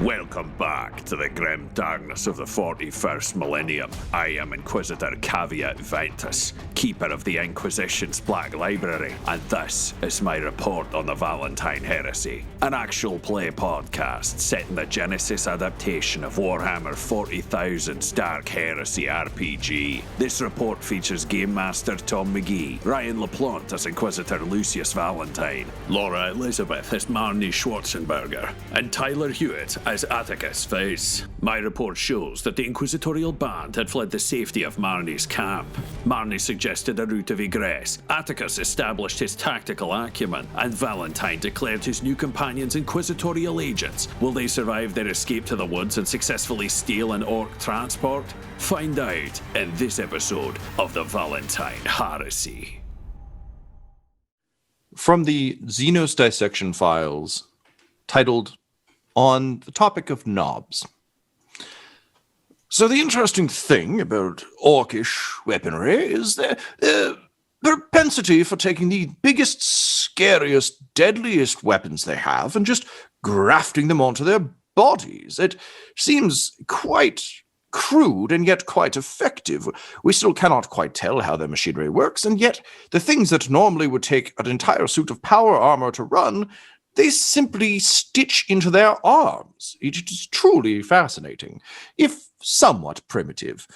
Welcome back to the grim darkness of the 41st Millennium. I am Inquisitor Caveat Ventus, keeper of the Inquisition's Black Library, and this is my report on the Valentyne Heresy, an actual play podcast set in the Genesys adaptation of Warhammer 40,000's Dark Heresy RPG. This report features Game Master Tom McGee, Ryan LaPlante as Inquisitor Lucius Valentyne, Laura Elizabeth as Marni Schwartzenberger, and Tyler Hewitt as Attikus Vis. My report shows that the Inquisitorial band had fled the safety of Marni's camp. Marni suggested a route of egress, Attikus established his tactical acumen, and Valentyne declared his new companions Inquisitorial agents. Will they survive their escape to the woods and successfully steal an orc transport? Find out in this episode of the Valentyne Heresy. From the Xenos dissection files, titled On the Topic of Knobs. So the interesting thing about orcish weaponry is their propensity for taking the biggest, scariest, deadliest weapons they have and just grafting them onto their bodies. It seems quite crude and yet quite effective. We still cannot quite tell how their machinery works, and yet the things that normally would take an entire suit of power armor to run, they simply stitch into their arms. It is truly fascinating, if somewhat primitive.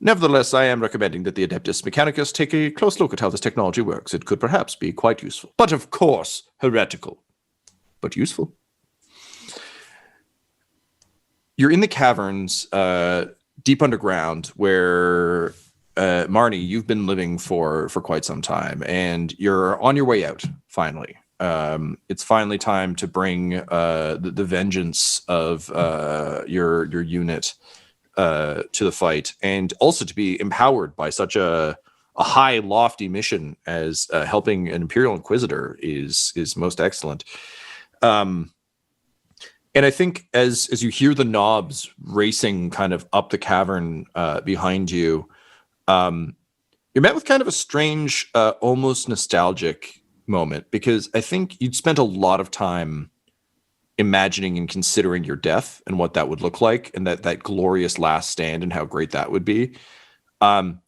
Nevertheless, I am recommending that the Adeptus Mechanicus take a close look at how this technology works. It could perhaps be quite useful. But of course, heretical. But useful. You're in the caverns, deep underground, where Marni, you've been living for quite some time, and you're on your way out, finally. It's finally time to bring the vengeance of your unit to the fight, and also to be empowered by such a high, lofty mission as helping an Imperial Inquisitor is most excellent. And I think as you hear the knobs racing kind of up the cavern behind you, you're met with kind of a strange, almost nostalgic moment, because I think you'd spent a lot of time imagining and considering your death and what that would look like, and that glorious last stand and how great that would be. And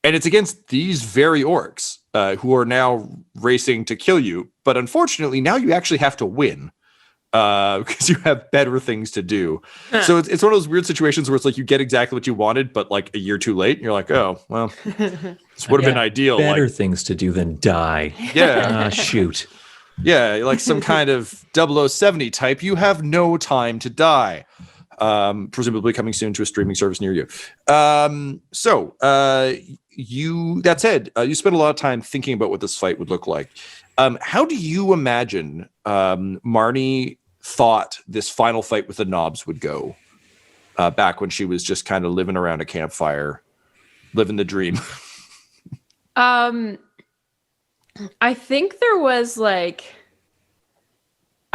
it's against these very orcs who are now racing to kill you. But unfortunately, now you actually have to win because you have better things to do. So it's one of those weird situations where it's like you get exactly what you wanted, but like a year too late. And you're like, oh, well, this would have been ideal. Better things to do than die. Yeah. Shoot. Yeah, like some kind of 0070 type. You have no time to die. Presumably coming soon to a streaming service near you. That said, you spent a lot of time thinking about what this fight would look like. How do you imagine Marni thought this final fight with the knobs would go back when she was just kind of living around a campfire, living the dream? I think there was I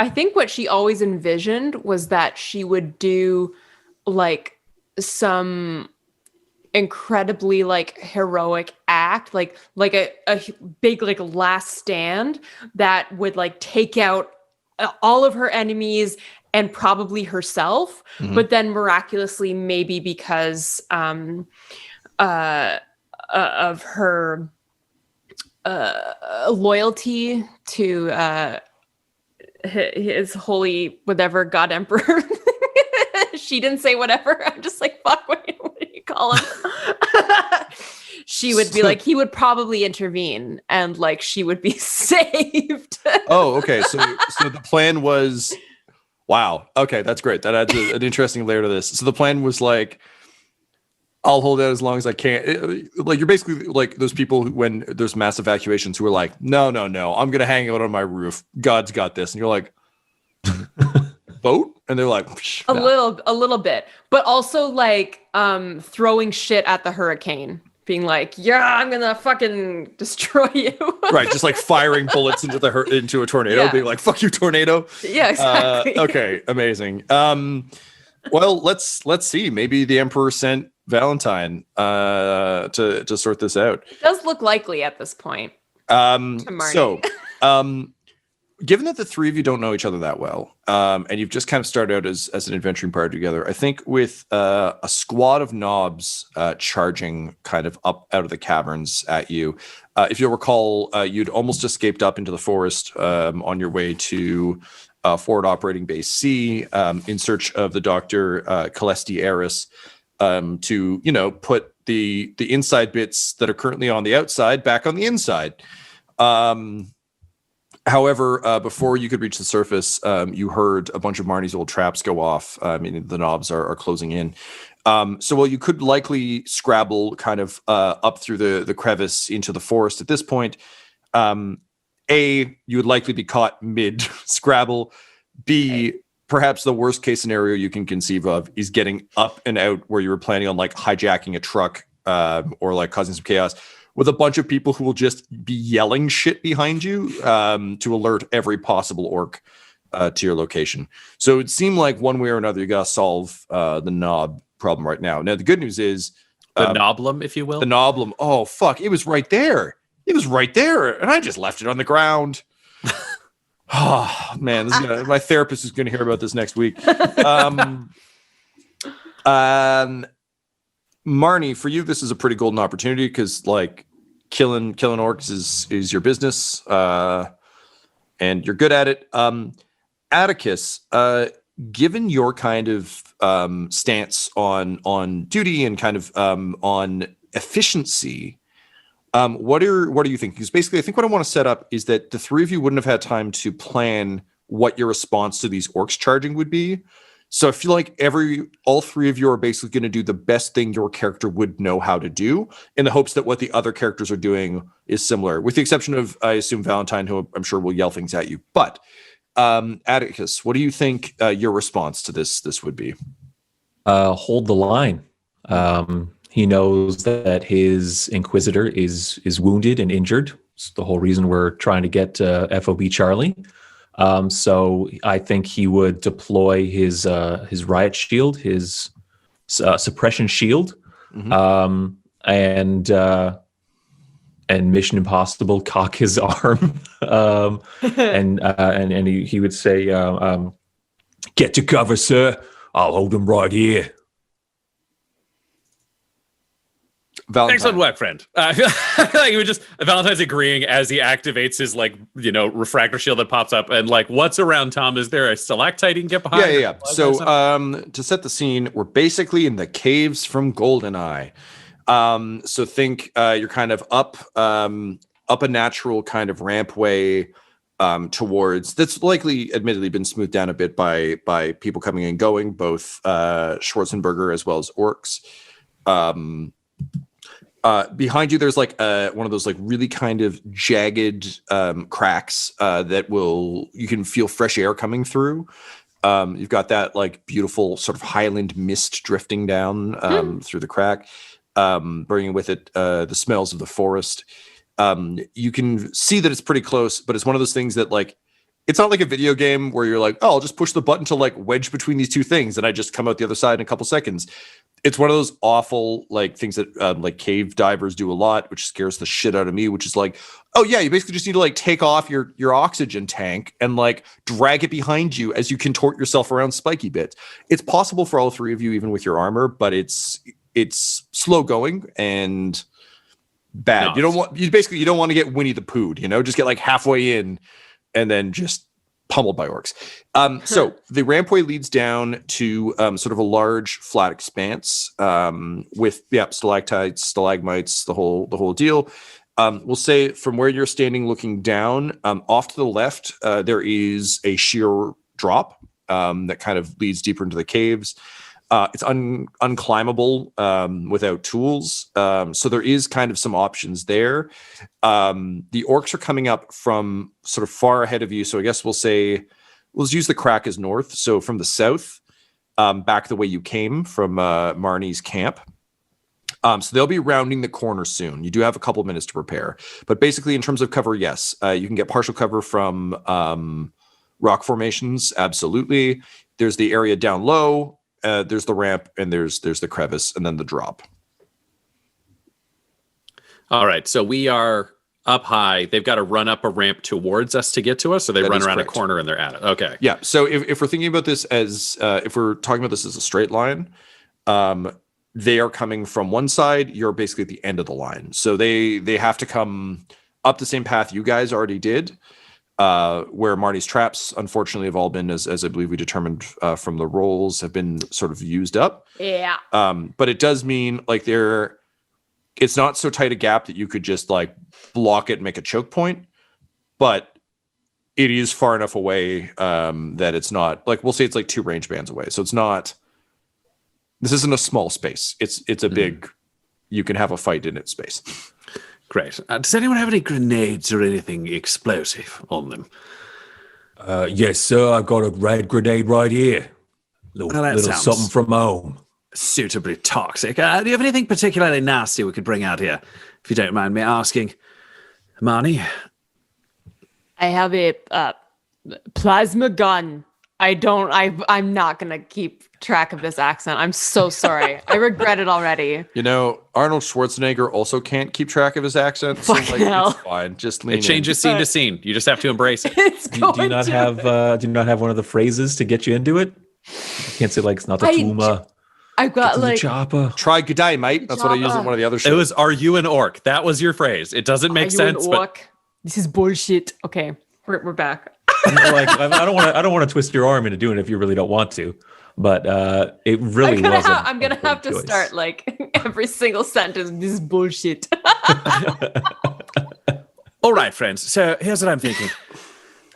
think what she always envisioned was that she would do like some incredibly like heroic act, like a big like last stand that would like take out all of her enemies and probably herself, but then miraculously, maybe because of her loyalty to his holy whatever god emperor. She didn't say whatever. I'm just like, fuck, what do you call him? She would be like, he would probably intervene and like she would be saved. Oh, okay. So the plan was, wow. Okay, that's great. That adds an interesting layer to this. So the plan was like, I'll hold out as long as I can. Like you're basically like those people who, when there's mass evacuations, who are like, no, I'm gonna hang out on my roof. God's got this, and you're like, boat, and they're like, a little bit, but also like throwing shit at the hurricane, being like, yeah, I'm gonna fucking destroy you. Right, just like firing bullets into a tornado, being like, fuck you, tornado. Yeah, exactly. Okay, amazing. Well, let's see. Maybe the Emperor sent Valentyne to sort this out. It does look likely at this point. So given that the three of you don't know each other that well, and you've just kind of started out as an adventuring party together, I think with a squad of knobs charging kind of up out of the caverns at you, if you'll recall, you'd almost escaped up into the forest on your way to forward operating base C in search of the Dr. Valentyne Heresy to, put the inside bits that are currently on the outside back on the inside. However, before you could reach the surface, you heard a bunch of Marni's old traps go off. Meaning the knobs are closing in. So while you could likely scrabble kind of up through the crevice into the forest at this point, A, you would likely be caught mid-scrabble. B, perhaps the worst case scenario you can conceive of is getting up and out where you were planning on like hijacking a truck or like causing some chaos with a bunch of people who will just be yelling shit behind you to alert every possible orc to your location. So it seemed like one way or another you got to solve the knob problem right now. Now, the good news is... the noblum, if you will. The noblum. Oh, fuck. It was right there. It was right there. And I just left it on the ground. Oh, man. My therapist is going to hear about this next week. Marni, for you, this is a pretty golden opportunity because, like, killing orcs is your business, and you're good at it. Attikus, given your kind of stance on duty and kind of on efficiency, what are you thinking? Because basically, I think what I want to set up is that the three of you wouldn't have had time to plan what your response to these orcs charging would be. So I feel like all three of you are basically going to do the best thing your character would know how to do in the hopes that what the other characters are doing is similar, with the exception of, I assume, Valentyne, who I'm sure will yell things at you. But Attikus, what do you think your response to this would be? Hold the line. He knows that his Inquisitor is wounded and injured. It's the whole reason we're trying to get FOB Charlie. So I think he would deploy his riot shield, his suppression shield, and Mission Impossible cock his arm, and he would say, "Get to cover, sir. I'll hold him right here." Valentyne. Excellent work, friend. I feel like he would just Valentine's agreeing as he activates his refractor shield that pops up, and like, what's around Tom? Is there a stalactite he can get behind? Yeah. So to set the scene, we're basically in the caves from Goldeneye. So think you're kind of up a natural kind of rampway towards that's likely admittedly been smoothed down a bit by people coming and going, both Schwartzenberger as well as orcs. Behind you, there's like one of those like really kind of jagged cracks that you can feel fresh air coming through. You've got that like beautiful sort of highland mist drifting down through the crack, bringing with it the smells of the forest. You can see that it's pretty close, but it's one of those things that like, it's not like a video game where you're like, oh, I'll just push the button to like wedge between these two things and I just come out the other side in a couple seconds. It's one of those awful like things that like cave divers do a lot, which scares the shit out of me, which is like, oh yeah, you basically just need to like take off your oxygen tank and like drag it behind you as you contort yourself around spiky bits. It's possible for all three of you, even with your armor, but it's slow going and bad. No, You don't want to get Winnie the Pooh, just get like halfway in and then just pummeled by orcs. So the rampway leads down to sort of a large flat expanse with stalactites, stalagmites, the whole deal. We'll say from where you're standing looking down, off to the left, there is a sheer drop that kind of leads deeper into the caves. It's unclimbable without tools. So there is kind of some options there. The orcs are coming up from sort of far ahead of you. So I guess let's use the crack as north. So from the south, back the way you came from Marni's camp. So they'll be rounding the corner soon. You do have a couple minutes to prepare. But basically in terms of cover, yes, you can get partial cover from rock formations. Absolutely. There's the area down low. There's the ramp, and there's the crevice, and then the drop. All right, so we are up high. They've got to run up a ramp towards us to get to us, so they That run is around correct. a corner and they're at it. Okay. Yeah. So if we're thinking about this as if we're talking about this as a straight line, they are coming from one side. You're basically at the end of the line. So they have to come up the same path you guys already did. Where Marni's traps, unfortunately, have all been, as I believe we determined from the rolls, have been sort of used up. Yeah. But it does mean like it's not so tight a gap that you could just like block it and make a choke point, but it is far enough away that it's not like, we'll say it's like 2 range bands away. So it's not, this isn't a small space. It's a big, you can have a fight in its space. Great. Does anyone have any grenades or anything explosive on them? Yes, sir. I've got a red grenade right here. Little sounds- something from home. Suitably toxic. Do you have anything particularly nasty we could bring out here, if you don't mind me asking? Marni? I have a plasma gun. I'm not going to keep track of this accent. I'm so sorry. I regret it already. You know, Arnold Schwarzenegger also can't keep track of his accent. So like, hell. it's fine. Just lean It changes scene to scene. You just have to embrace it. It's Do you going not to. have one of the phrases to get you into it? You can't say like it's not the Tuma. I've got It's the like chopper. Try good day, mate. That's what I used in one of the other It shows. was, are you an orc? That was your phrase. It doesn't make Are you an sense, but orc? This is bullshit. Okay, we're back. Like I don't want to twist your arm into doing it if you really don't want to. But it really wasn't. I'm gonna have to start like every single sentence. This is bullshit. all right, friends. So here's what I'm thinking.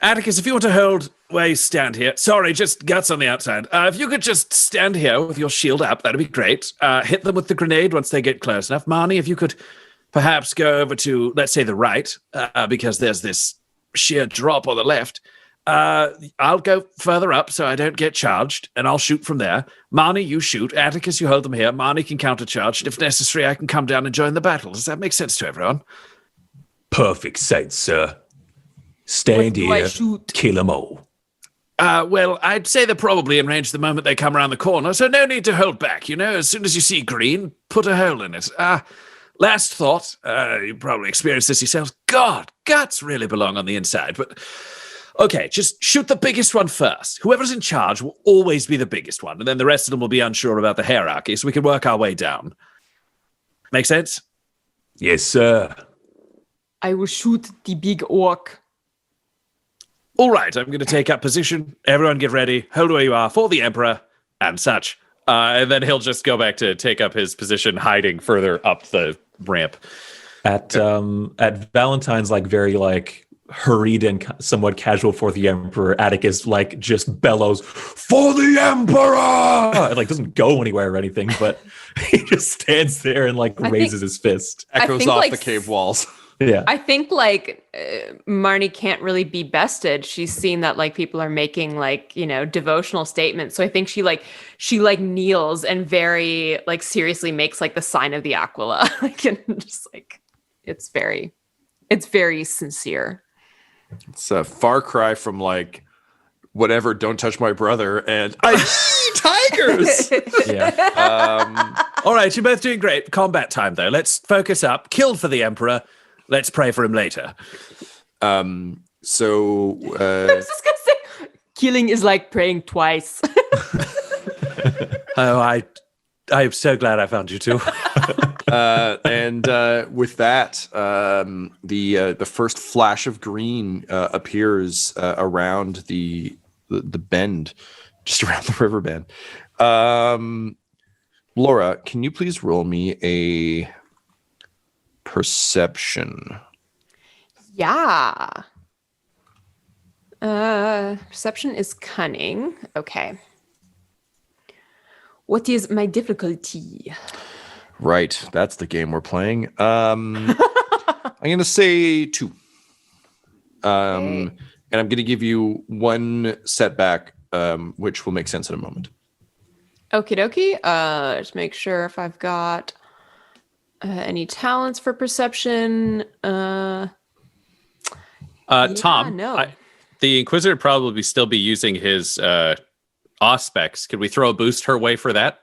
Attikus, if you want to hold where you stand here, sorry, just guts on the outside. If you could just stand here with your shield up, that'd be great. Hit them with the grenade once they get close enough. Marni, if you could perhaps go over to, let's say, the right, because there's this sheer drop on the left. I'll go further up so I don't get charged, and I'll shoot from there. Marni, you shoot. Attikus, you hold them here. Marni can countercharge, and if necessary, I can come down and join the battle. Does that make sense to everyone? Perfect sense, sir. Stand Do I here, shoot? kill them all. Well, I'd say they're probably in range the moment they come around the corner, so no need to hold back. You know, as soon as you see green, put a hole in it. Last thought, you probably experienced this yourselves. God, guts really belong on the inside, but okay, just shoot the biggest one first. Whoever's in charge will always be the biggest one, and then the rest of them will be unsure about the hierarchy, so we can work our way down. Make sense? Yes, sir. I will shoot the big orc. All right, I'm going to take up position. Everyone get ready. Hold where you are for the Emperor and such. And then he'll just go back to take up his position, hiding further up the ramp. At Valentine's like very like hurried and somewhat casual for the Emperor, Attikus like just bellows for the Emperor. It like doesn't go anywhere or anything, but he just stands there and like raises his fist. Echoes think, off like, the cave walls. Yeah. I think like Marni can't really be bested. She's seen that like people are making like, you know, devotional statements. So I think she kneels and very like seriously makes like the sign of the Aquila. Like and just like it's very sincere. It's a far cry from like whatever, don't touch my brother and I see tigers. Yeah. All right, you're both doing great. Combat time, though. Let's focus up. Killed for the Emperor. Let's pray for him later. So I was just gonna say killing is like praying twice. Oh, I'm so glad I found you two. and with that, the first flash of green appears around the bend, just around the river bend. Laura, can you please roll me a perception? Yeah. Perception is cunning. Okay. What is my difficulty? Right, that's the game we're playing. I'm gonna say 2. And I'm gonna give you 1 setback, which will make sense in a moment. Okie dokie. Just make sure if I've got any talents for perception. Tom, no. the Inquisitor would probably still be using his auspex. Could we throw a boost her way for that?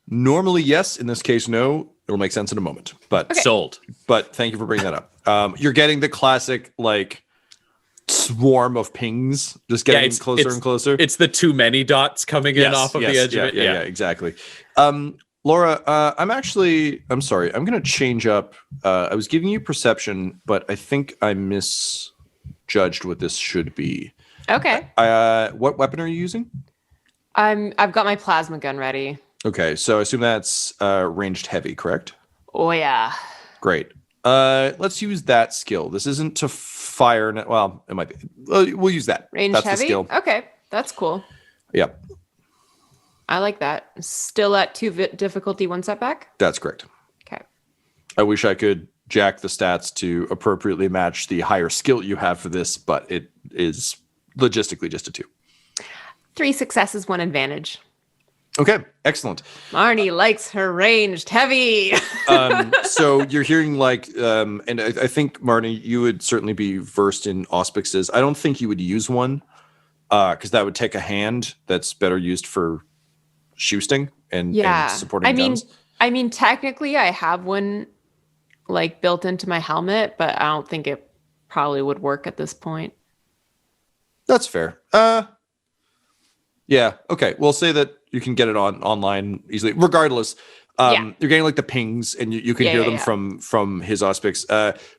Normally, yes. In this case, no. It'll make sense in a moment. But Sold. But thank you for bringing that up. You're getting the classic like swarm of pings, just getting closer and closer. It's the too many dots coming in off of the edge of it. Yeah, exactly. Laura, I'm sorry. I'm going to change up. I was giving you perception, but I think I misjudged what this should be. Okay. What weapon are you using? I've got my plasma gun ready. Okay, so I assume that's ranged heavy, correct? Oh yeah. Great. Let's use that skill. This isn't to fire. Well, it might be. We'll use that. Range that's heavy? The skill. Okay, that's cool. Yep. I like that. Still at 2 difficulty, 1 setback? That's correct. Okay. I wish I could jack the stats to appropriately match the higher skill you have for this, but it is logistically just a 2. 3 successes, 1 advantage. Okay, excellent. Marni likes her ranged heavy. So you're hearing like, and I think, Marni, you would certainly be versed in auspices. I don't think you would use one because that would take a hand that's better used for shoosting and supporting guns. I mean, technically I have one like built into my helmet, but I don't think it probably would work at this point. That's fair. Yeah. Okay. We'll say that you can get it online easily. Regardless, you're getting like the pings, and you can hear them from his auspics.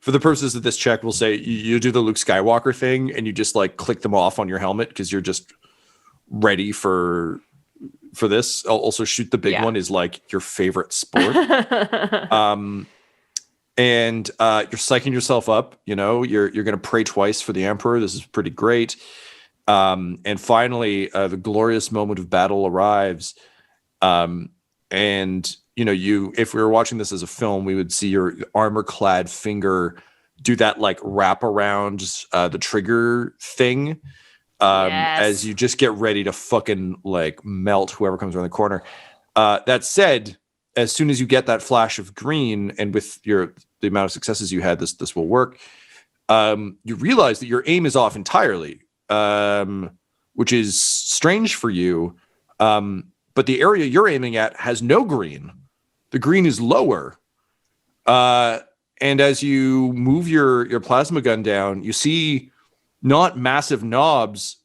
For the purposes of this check, we'll say you do the Luke Skywalker thing, and you just like click them off on your helmet because you're just ready for this. Also, shoot the big one is like your favorite sport. And you're psyching yourself up. You know, you're gonna pray twice for the Emperor. This is pretty great. And finally, the glorious moment of battle arrives. And you know, if we were watching this as a film, we would see your armor-clad finger do that like wrap around the trigger thing as you just get ready to fucking like melt whoever comes around the corner. That said, as soon as you get that flash of green, and with the amount of successes you had, this will work. You realize that your aim is off entirely, which is strange for you. But the area you're aiming at has no green. The green is lower. And as you move your plasma gun down, you see not massive knobs,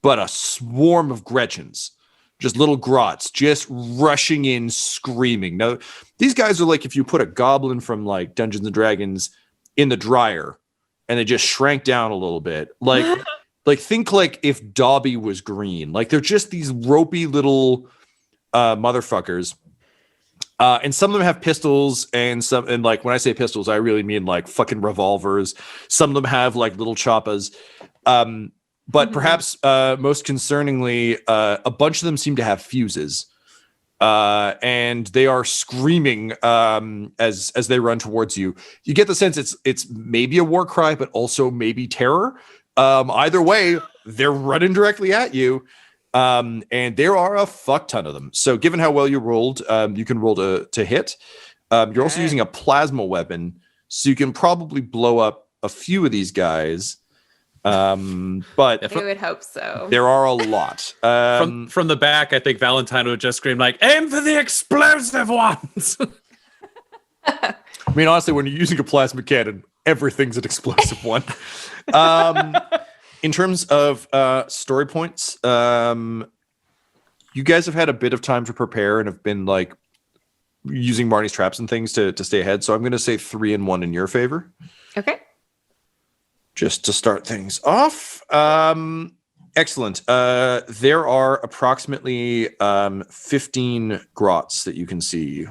but a swarm of Gretchens. Just little grots, just rushing in, screaming. Now, these guys are like if you put a goblin from like Dungeons and Dragons in the dryer, and they just shrank down a little bit. Like, think like if Dobby was green. Like they're just these ropey little motherfuckers. And some of them have pistols, and like when I say pistols, I really mean like fucking revolvers. Some of them have like little choppas. But perhaps most concerningly, a bunch of them seem to have fuses. And they are screaming as they run towards you. You get the sense it's maybe a war cry, but also maybe terror. Either way, they're running directly at you. And there are a fuck ton of them. So given how well you rolled, you can roll to hit. You're also using a plasma weapon, so you can probably blow up a few of these guys. But I would hope so. there are a lot. From the back, I think Valentyne would just scream like, "Aim for the explosive ones!" I mean, honestly, when you're using a plasma cannon, everything's an explosive one. In terms of story points, you guys have had a bit of time to prepare and have been like using Marni's traps and things to stay ahead. So I'm going to say 3 and 1 in your favor. Okay. Just to start things off. Excellent. There are approximately 15 grots that you can see,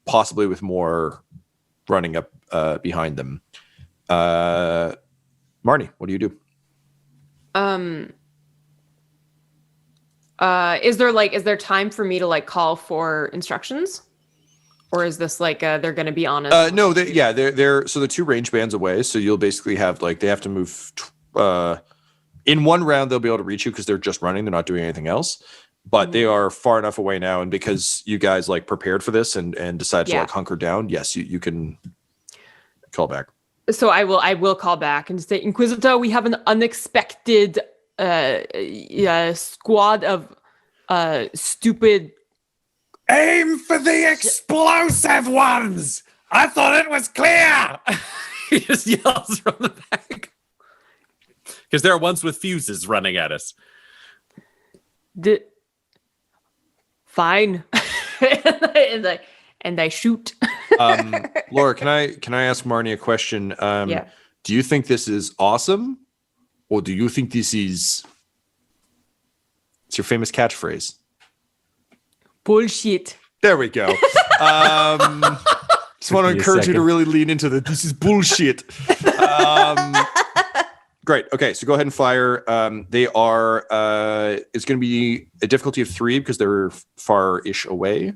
possibly with more running up behind them. Marni, what do you do? Is there time for me to like call for instructions? Or is this like they're going to be honest? No, they're so the 2 range bands away. So you'll basically have like they have to move in one round. They'll be able to reach you because they're just running. They're not doing anything else. But they are far enough away now, and because you guys like prepared for this and decided to like hunker down, yes, you can call back. So I will call back and say, Inquisitor, we have an unexpected squad of stupid Aim for the explosive ones! I thought it was clear! He just yells from the back. Because there are ones with fuses running at us. Fine. and I shoot. Laura, can I ask Marni a question? Yeah. Do you think this is awesome, or do you think this is? It's your famous catchphrase. Bullshit. There we go. Just want to encourage you to really lean into the. This is bullshit. Great. Okay, so go ahead and fire. They are. It's going to be a difficulty of 3 because they're far-ish away.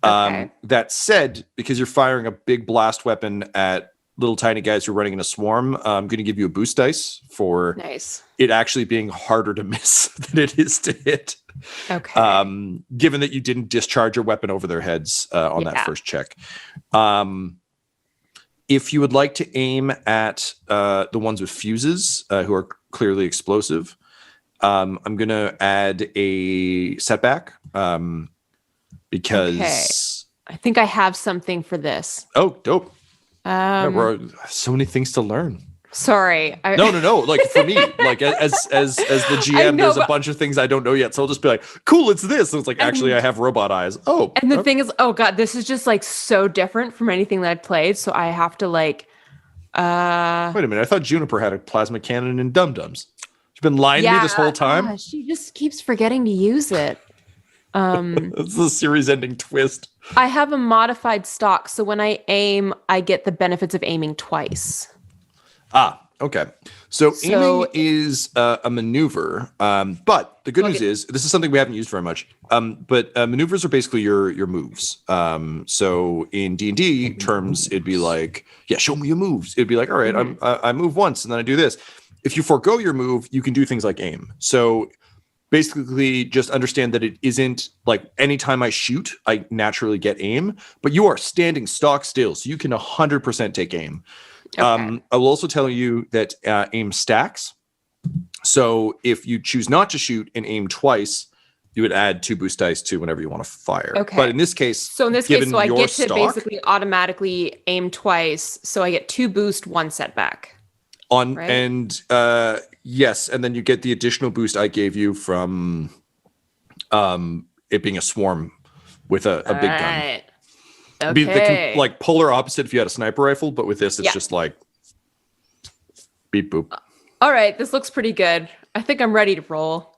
Okay. That said, because you're firing a big blast weapon at little tiny guys who are running in a swarm, I'm going to give you a boost dice for Nice. it actually being harder to miss than it is to hit. Okay. Given that you didn't discharge your weapon over their heads on that first check. If you would like to aim at the ones with fuses who are clearly explosive, I'm going to add a setback because... I think I have something for this. Oh, dope. So many things to learn. Sorry. No. Like for me, like as the GM, there's a bunch of things I don't know yet. So I'll just be like, cool, it's this. And it's like, actually, I have robot eyes. Oh. And the thing is, oh God, this is just like so different from anything that I've played. So I have to like, wait a minute. I thought Juniper had a plasma cannon and dum-dums. She's been lying to me this whole time. She just keeps forgetting to use it. It's the series-ending twist. I have a modified stock. So when I aim, I get the benefits of aiming twice. Okay. So aiming is a maneuver, but the good news is this is something we haven't used very much. But maneuvers are basically your moves. So in D&D terms, it'd be like, yeah, show me your moves. It'd be like, all right, I move once and then I do this. If you forego your move, you can do things like aim. So basically just understand that it isn't like anytime I shoot, I naturally get aim, but you are standing stock still. So you can 100% take aim. Okay. I will also tell you that aim stacks. So if you choose not to shoot and aim twice, you would add 2 boost dice to whenever you want to fire. Okay. But in this case, I get to stock, basically automatically aim twice. So I get 2 boost, 1 setback. Right? And yes, and then you get the additional boost I gave you from it being a swarm with a big gun. Okay. Be the like polar opposite if you had a sniper rifle, but with this, it's just like beep boop. All right, this looks pretty good. I think I'm ready to roll.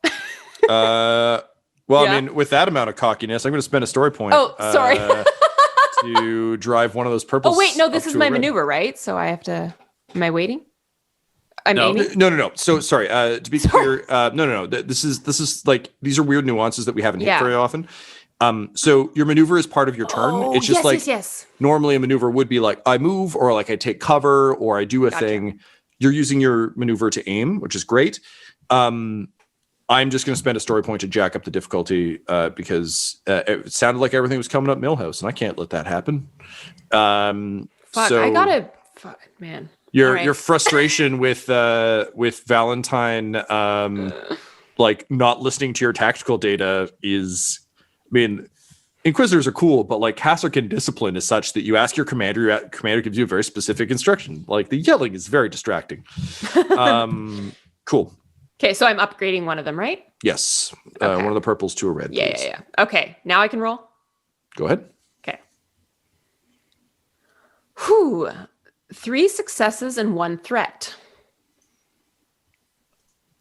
I mean, with that amount of cockiness, I'm going to spend a story point. Oh, sorry. To drive one of those purples. Oh wait, no, this is my maneuver, right? So I have to. Am I waiting? I'm aiming. No. So sorry. To be clear, no. This is like these are weird nuances that we haven't hit very often. So your maneuver is part of your turn. It's just yes. Normally a maneuver would be like I move or like I take cover or I do a thing. You're using your maneuver to aim, which is great. I'm just going to spend a story point to jack up the difficulty because it sounded like everything was coming up Millhouse, and I can't let that happen. Man. Your frustration with Valentyne, like not listening to your tactical data is. I mean, Inquisitors are cool, but like Kasserkin discipline is such that you ask your commander gives you a very specific instruction. Like the yelling is very distracting. Cool. Okay, so I'm upgrading one of them, right? Yes. One of the purples to a red. Yeah. Okay, now I can roll? Go ahead. Okay. Whew. 3 successes and 1 threat.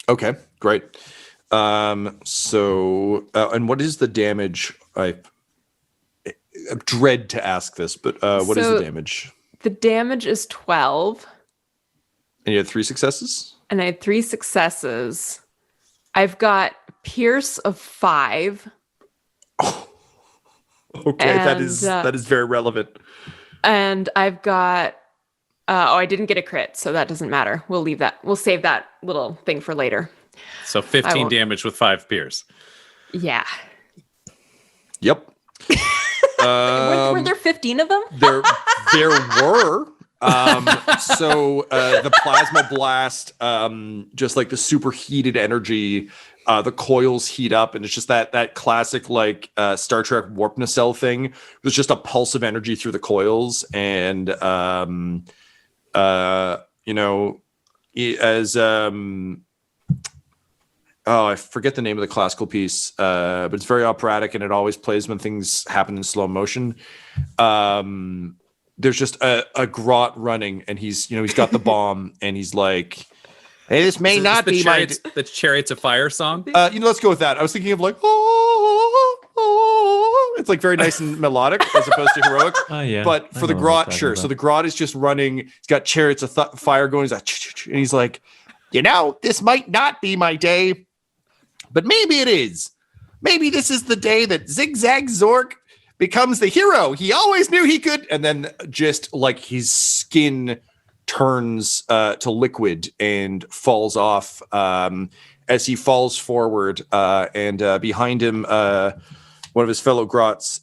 Okay, great. And what is the damage? I dread to ask this, but what is the damage? The damage is 12. And you had 3 successes? And I had 3 successes. I've got Pierce of 5. Oh. Okay, and, that is very relevant. And I've got I didn't get a crit, so that doesn't matter. We'll leave that. We'll save that little thing for later. So 15 damage with 5 Pierce. Yeah. Yep. Were there 15 of them? There were. So the plasma blast, just like the superheated energy, the coils heat up, and it's just that classic like Star Trek warp nacelle thing. There's just a pulse of energy through the coils, and as I forget the name of the classical piece, but it's very operatic, and it always plays when things happen in slow motion. There's just a grot running, and he's got the bomb, and he's like, "Hey, this may not be the Chariots of Fire song." Let's go with that. I was thinking of like, it's like very nice and melodic as opposed to heroic. Yeah. But for the grot, sure. So the grot is just running. He's got Chariots of Fire going. He's like, and he's like, this might not be my day, but maybe it is. Maybe this is the day that Zigzag Zork becomes the hero he always knew he could. And then just like his skin turns to liquid and falls off as he falls forward. And behind him, one of his fellow grots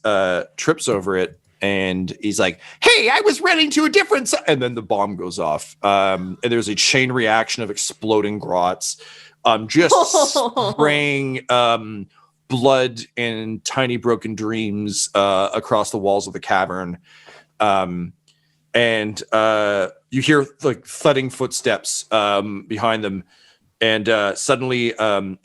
trips over it. And he's like, "Hey, I was running to a different side." And then the bomb goes off. And there's a chain reaction of exploding grots. Just spraying blood and tiny broken dreams across the walls of the cavern. And you hear like thudding footsteps behind them. And suddenly an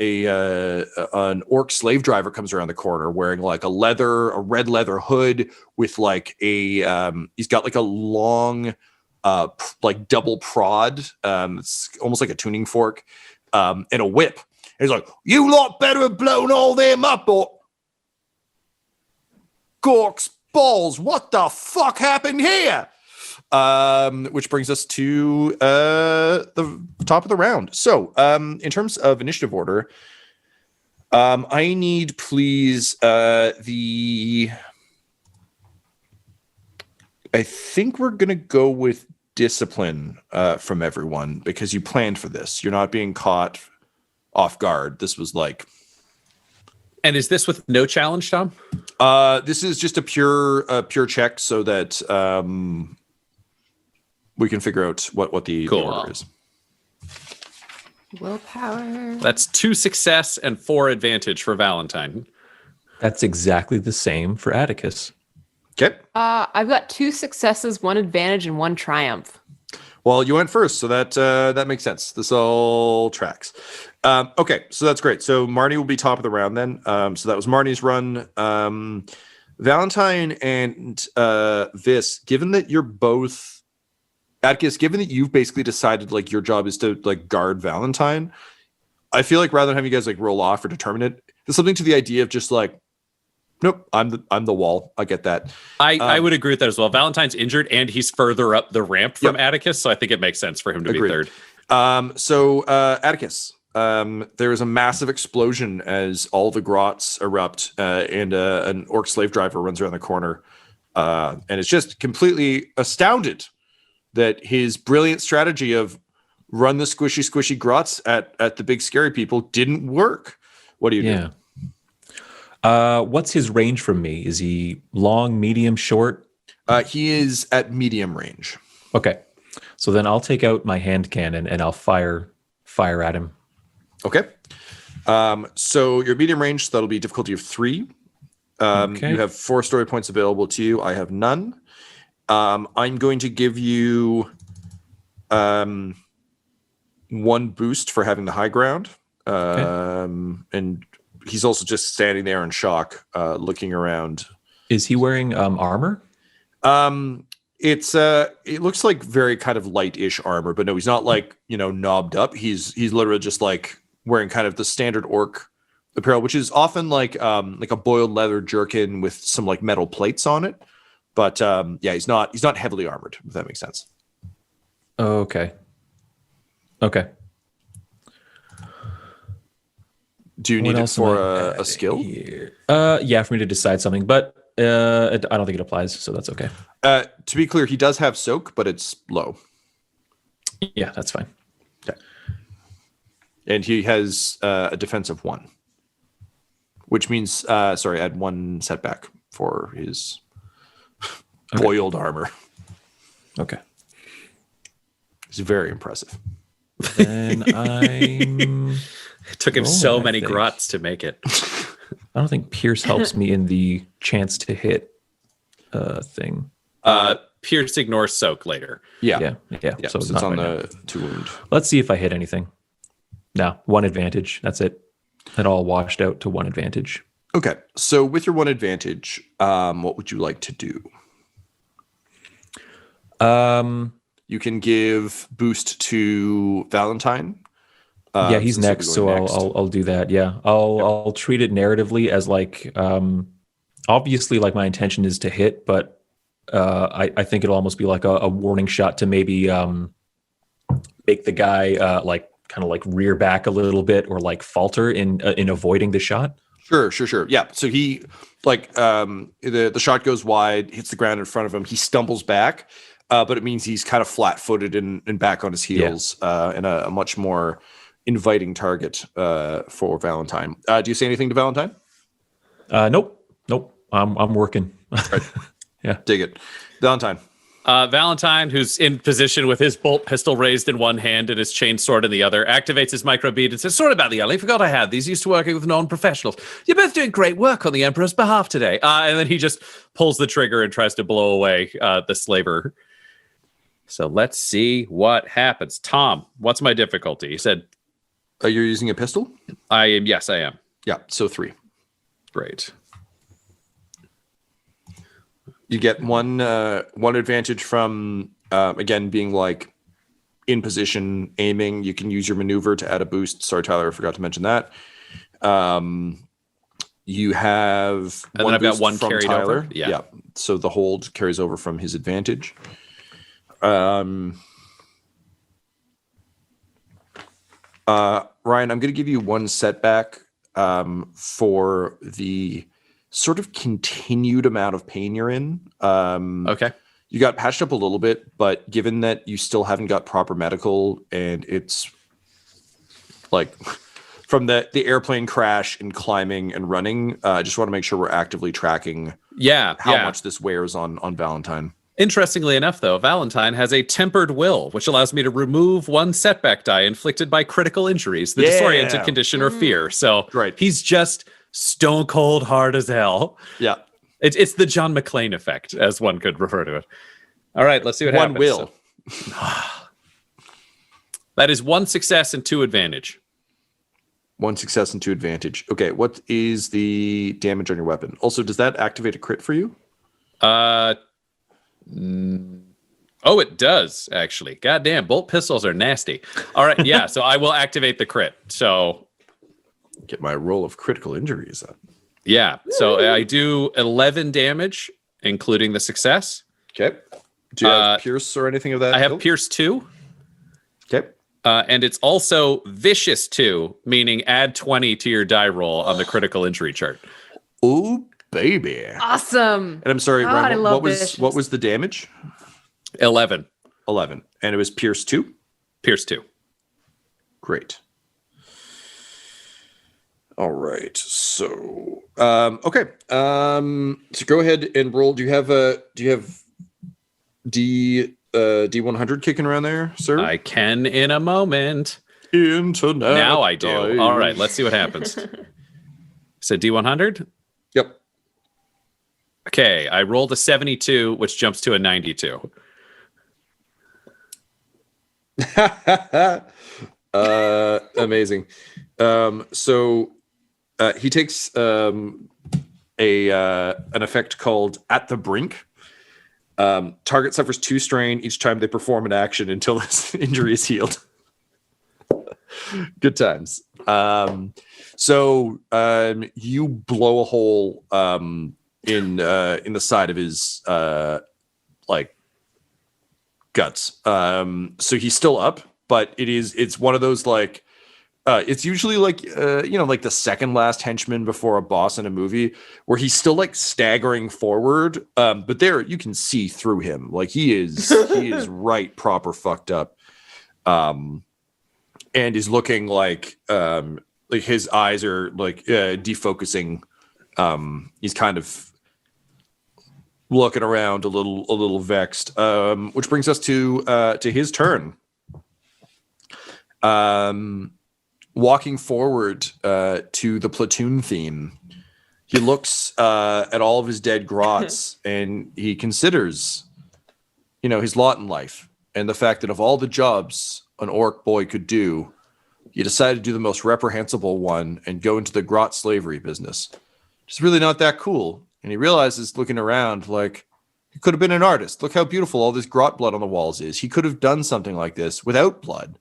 orc slave driver comes around the corner wearing like a red leather hood with like he's got like a long like double prod. It's almost like a tuning fork. And a whip. He's like, "You lot better have blown all them up, or Gork's balls, what the fuck happened here?" Which brings us to the top of the round. So, in terms of initiative order, I need, please, I think we're going to go with discipline from everyone because you planned for this. You're not being caught off guard. This was like... And is this with no challenge, Tom? This is just a pure check so that we can figure out what the order is. Willpower. That's 2 success and 4 advantage for Valentyne. That's exactly the same for Attikus. Okay. I've got 2 successes, 1 advantage, and 1 triumph. Well, you went first, so that makes sense. This all tracks. Okay, so that's great. So Marni will be top of the round then. So that was Marni's run. Valentyne and Vis, given that you're both Attikus, given that you've basically decided like your job is to like guard Valentyne, I feel like rather than having you guys like roll off or determine it, there's something to the idea of just like, nope, I'm the wall. I get that. I would agree with that as well. Valentyne's injured and he's further up the ramp from Attikus, so I think it makes sense for him to be third. So Attikus, there is a massive explosion as all the grots erupt, and an orc slave driver runs around the corner, and it's just completely astounded that his brilliant strategy of run the squishy grots at the big scary people didn't work. What do you do? What's his range from me? Is he long, medium, short? He is at medium range. Okay. So then I'll take out my hand cannon and I'll fire at him. Okay. So your medium range, that'll be difficulty of 3. Okay. You have 4 story points available to you. I have none. I'm going to give you 1 boost for having the high ground. And he's also just standing there in shock, looking around. Is he wearing armor? It looks like very kind of light-ish armor, but no, he's not like, knobbed up. He's literally just like wearing kind of the standard orc apparel, which is often like a boiled leather jerkin with some like metal plates on it. But he's not heavily armored, if that makes sense. Okay. Do you need it for a skill? Yeah, for me to decide something, but I don't think it applies, so that's okay. To be clear, he does have soak, but it's low. Yeah, that's fine. Okay. And he has a defense of 1, which means, add 1 setback for his boiled armor. Okay. It's very impressive. Then I'm. It took him rolling, so I many think. grots to make it. I don't think Pierce helps me in the chance to hit thing. Pierce ignores soak later. Yeah. So it's not on right now. the 2 wound. Let's see if I hit anything. No, 1 advantage. That's it. It all washed out to 1 advantage. Okay, so with your 1 advantage, what would you like to do? You can give boost to Valentyne. Yeah, he's since he'll be next, so going next. I'll do that. Yeah, I'll treat it narratively as like obviously like my intention is to hit, but I think it'll almost be like a warning shot to maybe make the guy like kind of like rear back a little bit or like falter in avoiding the shot. Sure. Yeah. So he like the shot goes wide, hits the ground in front of him. He stumbles back, but it means he's kind of flat-footed and back on his heels, and a much more inviting target for Valentyne. Do you say anything to Valentyne? Nope. I'm working. Right. Yeah. Dig it, Valentyne. Valentyne, who's in position with his bolt pistol raised in one hand and his chain sword in the other, activates his microbead and says, "Sorry about the alley. Forgot I had these. Used to working with non-professionals. You're both doing great work on the Emperor's behalf today." And then he just pulls the trigger and tries to blow away the slaver. So let's see what happens. Tom, what's my difficulty? He said, You're using a pistol? I am. Yes, I am. Yeah. So 3. Great. You get one advantage from again being like in position aiming. You can use your maneuver to add a boost. Sorry, Tyler, I forgot to mention that. You have And then I've got boost one from carried Tyler. over? Yeah. So the hold carries over from his advantage. Ryan, I'm going to give you 1 setback for the sort of continued amount of pain you're in. Okay. You got patched up a little bit, but given that you still haven't got proper medical and it's like from the airplane crash and climbing and running, I just want to make sure we're actively tracking how much this wears on Valentyne. Interestingly enough, though, Valentyne has a tempered will, which allows me to remove 1 setback die inflicted by critical injuries, the disoriented condition or fear. So he's just stone cold hard as hell. Yeah. It's the John McClane effect, as one could refer to it. All right, let's see what happens. 1 will. That is 1 success and 2 advantage. 1 success and 2 advantage. Okay, what is the damage on your weapon? Also, does that activate a crit for you? Oh, it does, actually. Goddamn, bolt pistols are nasty. All right, yeah, so I will activate the crit. So Get my roll of critical injuries up. yeah, so I do 11 damage, including the success. Okay. Do you have Pierce or anything of that? I have ilk? Pierce 2. Okay. And it's also Vicious 2, meaning add 20 to your die roll on the critical injury chart. Oh, baby. Awesome. And I'm sorry, God, Ryan, I love what was the damage? 11. 11. And it was Pierce 2? Pierce 2. Great. All right. So, okay. So go ahead and roll. Do you have D100 kicking around there, sir? I can in a moment. Internet. Now I do. dice. All right, let's see what happens. So D100? Yep. Okay, I rolled a 72, which jumps to a 92. Amazing. So he takes an effect called At the Brink. Target suffers 2 strain each time they perform an action until this injury is healed. Good times. So you blow a hole in the side of his like guts. So he's still up, but it's one of those like it's usually like like the second last henchman before a boss in a movie where he's still like staggering forward, but there you can see through him, like he is right proper fucked up, and he's looking like his eyes are like defocusing. He's kind of looking around a little vexed, which brings us to his turn. Walking forward to the platoon theme, he looks at all of his dead grots and he considers, his lot in life and the fact that of all the jobs an orc boy could do, he decided to do the most reprehensible one and go into the grot slavery business. It's really not that cool. And he realizes, looking around, like, he could have been an artist. Look how beautiful all this grot blood on the walls is. He could have done something like this without blood,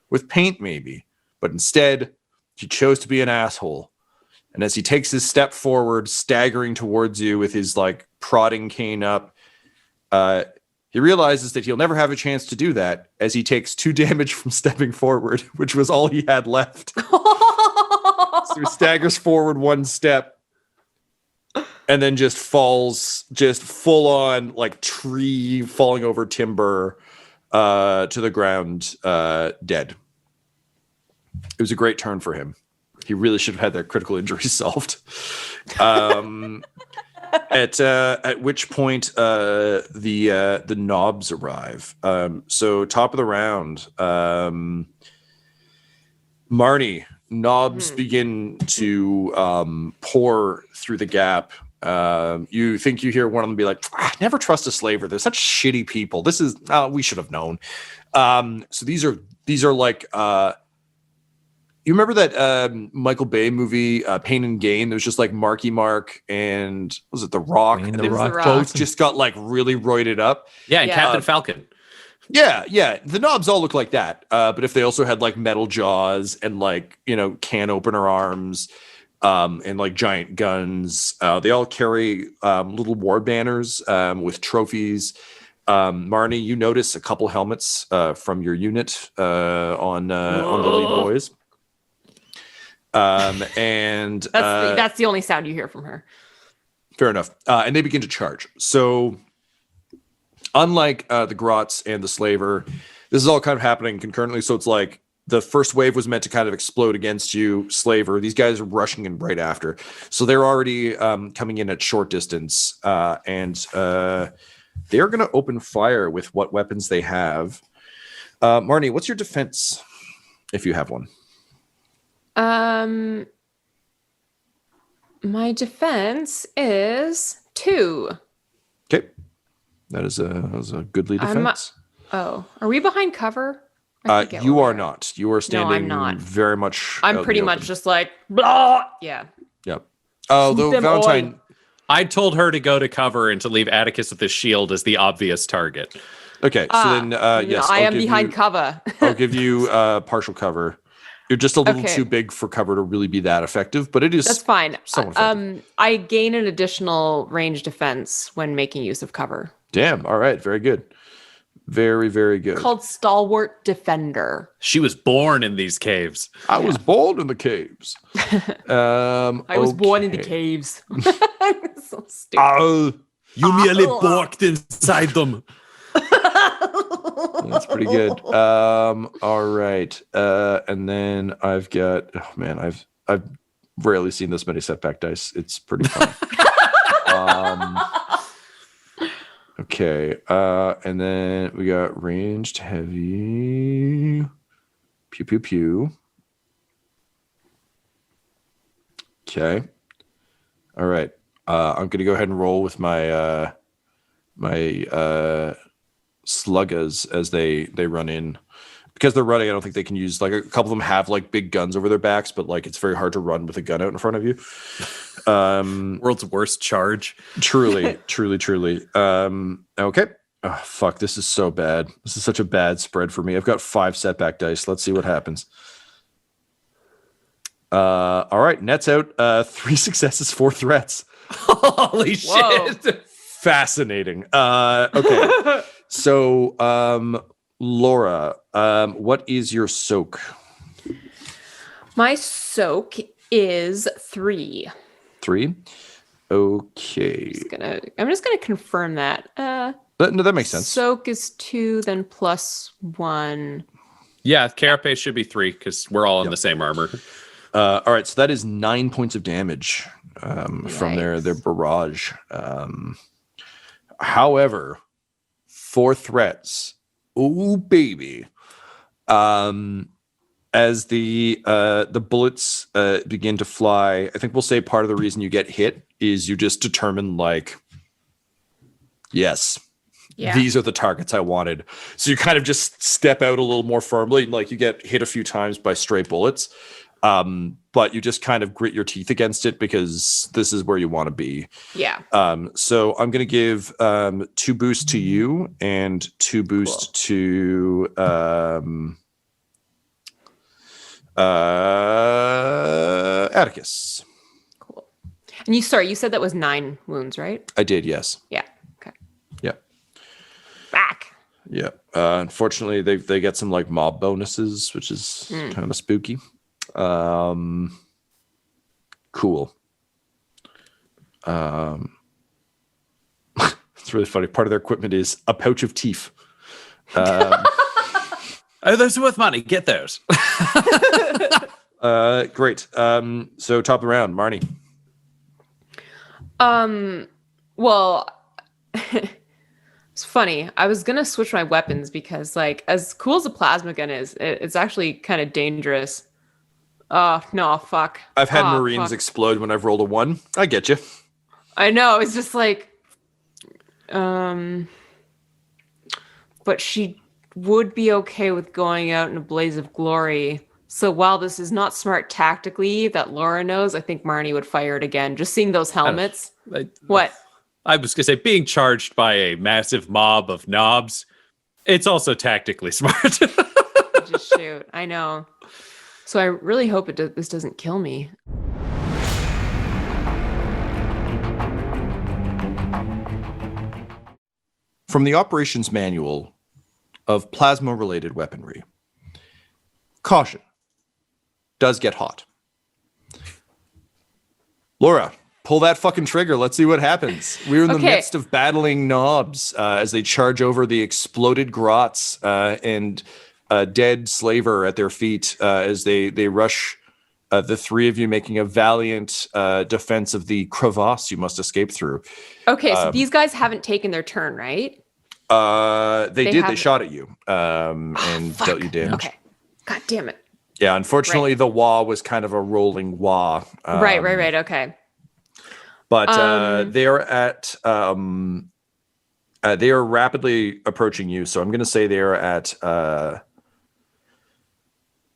with paint maybe. But instead, he chose to be an asshole. And as he takes his step forward, staggering towards you with his, like, prodding cane up, he realizes that he'll never have a chance to do that as he takes 2 damage from stepping forward, which was all he had left. So he staggers forward 1 step and then just falls, just full on, like, tree falling over timber to the ground, dead. It was a great turn for him. He really should have had that critical injury solved. At which point the knobs arrive. So top of the round, Marni, knobs begin to pour through the gap. You think you hear one of them be like, never trust a slaver. They're such shitty people. This is, we should have known. So these are like, you remember that Michael Bay movie, Pain and Gain? There was just like Marky Mark and was it The Rock? Dwayne And The they Rock both just got like really roided up. Yeah, and Yeah. Captain Falcon. Yeah. The knobs all look like that. But if they also had like metal jaws and like, can opener arms, and like giant guns, they all carry little war banners with trophies. Marni, you notice a couple helmets from your unit on the lead boys. And that's the only sound you hear from her. fair enough. And they begin to charge. So unlike the grots and the slaver, this is all kind of happening concurrently. So it's like the first wave was meant to kind of explode against you, slaver. These guys are rushing in right after. So they're already coming in at short distance. And they're going to open fire with what weapons they have. Marni, what's your defense, if you have one? My defense is 2. Okay. That is a goodly defense. Oh, are we behind cover? I forget You where are we not. You are standing not. very much. I'm out in pretty the much open. just like, blah. Yeah. Yep. Although them Valentyne. I told her to go to cover and to leave Attikus with the shield as the obvious target. Okay. So then, yes. I I'll am give behind you, cover. I'll give you partial cover. You're just a little Okay. too big for cover to really be that effective, but it is. That's fine. somewhat effective. I gain an additional range defense when making use of cover. Damn. All right. Very good. Very, very good. Called Stalwart Defender. She was born in these caves. I was born in the caves. I was born in the okay. caves. So stupid. You merely walked inside them. That's pretty good. All right. And then I've got, oh man, I've rarely seen this many setback dice. It's pretty fun. Okay. And then we got ranged heavy. Pew pew pew. Okay. All right. I'm gonna go ahead and roll with my sluggas as they run in. Because they're running, I don't think they can use, like, a couple of them have like big guns over their backs, but like it's very hard to run with a gun out in front of you. World's worst charge. Truly. Okay. Oh, fuck, this is so bad. This is such a bad spread for me. I've got 5 setback dice. Let's see what happens. All right, nets out 3 successes, 4 threats. Holy Whoa. shit. Fascinating. Okay. So, Laura, what is your soak? My soak is 3. 3? Okay. I'm just gonna confirm that. No, that makes sense. Soak is 2, then +1. Yeah, carapace should be 3 because we're all in the same armor. All right, so that is 9 points of damage from their barrage. However, 4 threats. Oh, baby. As the bullets begin to fly, I think we'll say part of the reason you get hit is you just determine like, yes, these are the targets I wanted. So you kind of just step out a little more firmly. Like you get hit a few times by stray bullets, but you just kind of grit your teeth against it because this is where you want to be. Yeah. So I'm going to give 2 boosts to you and 2 boosts to Attikus. Cool. And you said that was 9 wounds, right? I did, yes. Yeah. Okay. Yeah. Back. Yeah. Unfortunately, they get some like mob bonuses, which is kind of spooky. Cool. It's really funny. Part of their equipment is a pouch of teeth. Oh, those are worth money. Get those. Great. So top of the round, Marni. Well, it's funny. I was gonna switch my weapons because, like, as cool as a plasma gun is, it's actually kind of dangerous. Oh no, fuck. I've had Marines explode when I've rolled a 1. I get you. I know. It's just like, but she would be okay with going out in a blaze of glory. So while this is not smart tactically, that Laura knows, I think Marni would fire it again. Just seeing those helmets. What? I was going to say, being charged by a massive mob of knobs, it's also tactically smart. Just shoot. I know. So I really hope this doesn't kill me. From the operations manual of plasma-related weaponry. Caution. Does get hot. Laura, pull that fucking trigger. Let's see what happens. We're in the midst of battling knobs as they charge over the exploded grots and a dead slaver at their feet as they rush the 3 of you, making a valiant defense of the crevasse you must escape through. Okay, so these guys haven't taken their turn, right? They did. They shot at you and dealt you damage. Okay. God damn it. Yeah, unfortunately, the wah was kind of a rolling wah. Right. Okay. But they are at they are rapidly approaching you. So I'm going to say they are at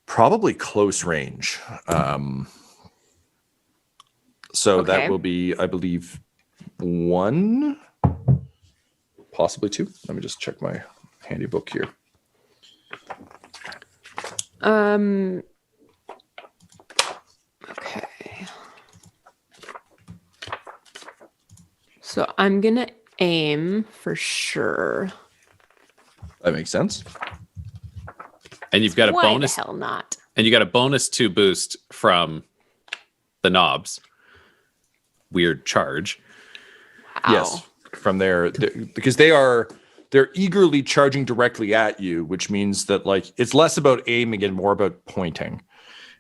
probably close range. So that will be, I believe, 1, possibly 2. Let me just check my handy book here. Okay. So I'm gonna aim for sure. That makes sense. And you've got a Why bonus. the hell not? And you got a bonus 2 boost from the knobs. Weird charge. Wow. Yes, from there, because they're eagerly charging directly at you, which means that like it's less about aiming and more about pointing.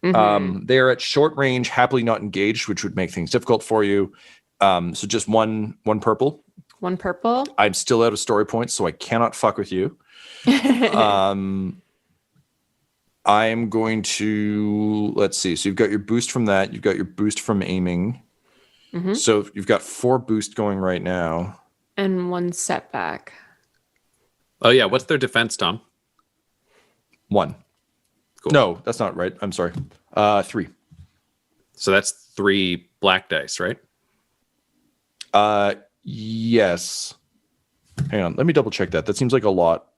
They're at short range, happily not engaged, which would make things difficult for you. So just one purple. 1 purple. I'm still out of story points, so I cannot fuck with you. I am going to, let's see. So you've got your boost from that. You've got your boost from aiming. So you've got 4 boost going right now. And 1 setback. Oh, yeah. What's their defense, Tom? 1. Cool. No, that's not right. I'm sorry. 3. So that's 3 black dice, right? Yes. Hang on. Let me double check that. That seems like a lot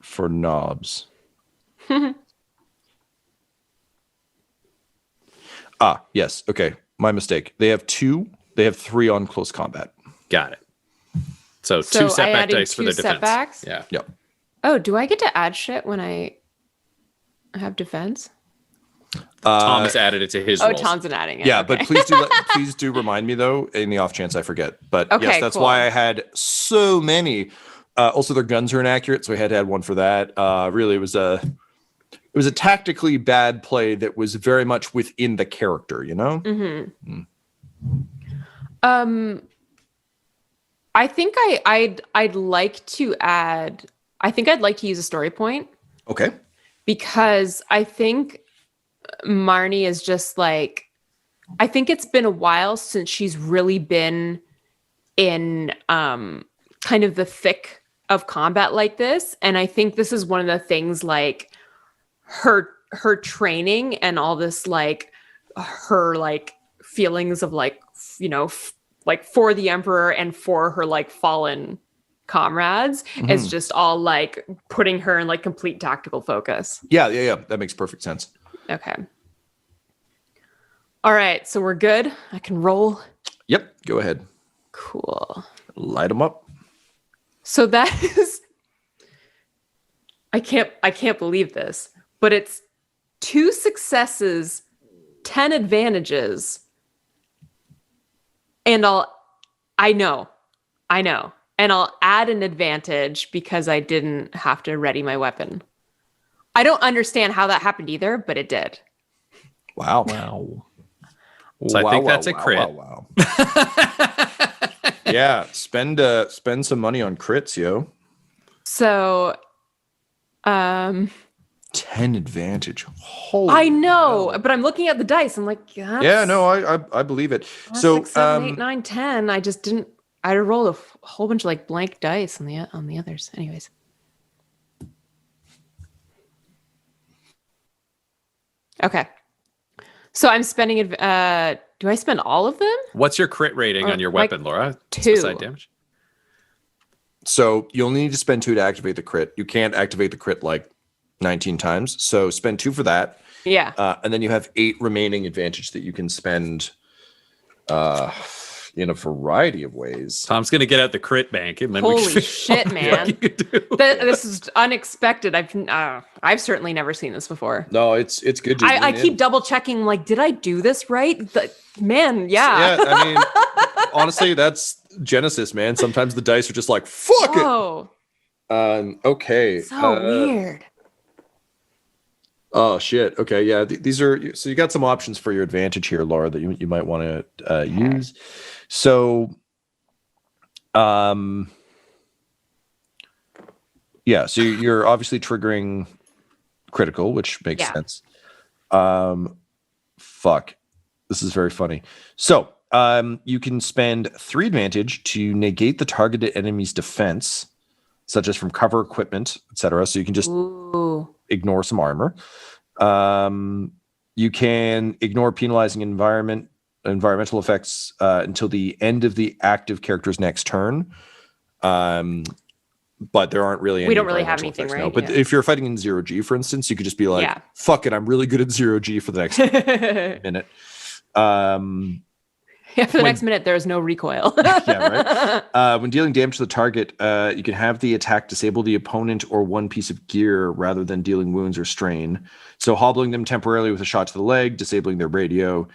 for knobs. Yes. Okay. My mistake. They have 2. They have 3 on close combat. Got it. So 2 I setback added dice for 2 their defense. setbacks? Yeah. Yep. Oh, do I get to add shit when I have defense? Tom has added it to his rolls. Tom's an adding it. Yeah, okay. but please do remind me though, in the off chance I forget. But Okay, yes, that's cool. why I had so many. Also, their guns are inaccurate, so I had to add 1 for that. Really, it was a tactically bad play that was very much within the character, you know. I think I'd like to add. I think I'd like to use a story point Okay. because I think Marni is just like, I think it's been a while since she's really been in kind of the thick of combat like this. And I think this is one of the things, like her training and all this, like her like feelings of like, you know, like for the Emperor and for her like fallen comrades is just all like putting her in like complete tactical focus. Yeah. That makes perfect sense. Okay. All right, so we're good. I can roll. Yep. Go ahead. Cool. Light them up. So that is, I can't believe this, but it's 2 successes, 10 advantages, and I know, and I'll add an advantage because I didn't have to ready my weapon. I don't understand how that happened either, but it did. Wow. So I think that's a crit. Wow. Yeah, spend some money on crits, yo. So, 10 advantage. Holy I know, hell. but I'm looking at the dice. I'm like, that's, Yeah, no, I believe it. So 6, 7, 8, 9, 10. I just didn't. I rolled a whole bunch of like blank dice on the others. Anyways. Okay. So I'm spending. Do I spend all of them? What's your crit rating on your weapon, Laura? 2. Side damage. So you only need to spend 2 to activate the crit. You can't activate the crit like 19 times. So spend 2 for that. Yeah. And then you have 8 remaining advantage that you can spend in a variety of ways. Tom's going to get out the crit bank. And then Holy we can shit, man. This is unexpected. I've certainly never seen this before. No, it's good. I keep double checking, like, did I do this right? Man, yeah. Yeah, I mean, honestly, that's Genesys, man. Sometimes the dice are just like, fuck Whoa. it. Okay. So weird. Oh shit. Okay, yeah. These are, so you got some options for your advantage here, Laura, that you might want to use. So, yeah. So you're obviously triggering critical, which makes sense. Fuck. This is very funny. So, you can spend 3 advantage to negate the targeted enemy's defense, such as from cover, equipment, etc. So you can just ignore some armor. You can ignore penalizing environmental effects until the end of the active character's next turn. But there aren't really any. We don't really have anything, right? No. But if you're fighting in 0G, for instance, you could just be like, fuck it, I'm really good at 0G for the next minute. For the next minute, there is no recoil. Yeah, right. When dealing damage to the target, you can have the attack disable the opponent or one piece of gear rather than dealing wounds or strain. So hobbling them temporarily with a shot to the leg, disabling their radio.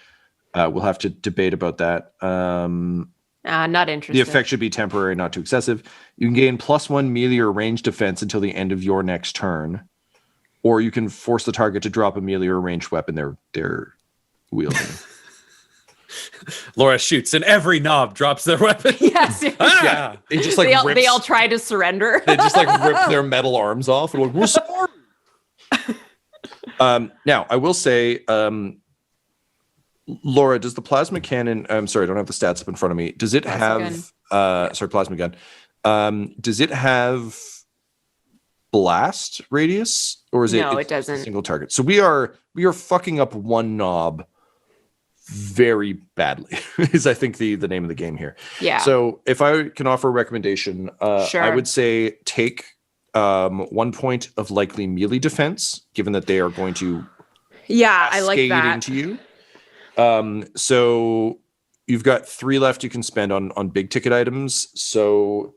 We'll have to debate about that. Not interested. The effect should be temporary, not too excessive. You can gain +1 melee or ranged defense until the end of your next turn. Or you can force the target to drop a melee or ranged weapon they're wielding. Laura shoots and every knob drops their weapon. Yes. Yeah. It just like they all try to surrender. They just like rip their metal arms off and like, we're sorry. Now, I will say, Laura, does the plasma cannon, I'm sorry, I don't have the stats up in front of me. Does it plasma gun. Does it have blast radius or is it doesn't. A single target? So we are fucking up one knob very badly is I think the name of the game here. Yeah. So if I can offer a recommendation, sure. I would say take 1 point of likely melee defense, given that they are going to I like that. into you. So you've got 3 left you can spend on big ticket items. So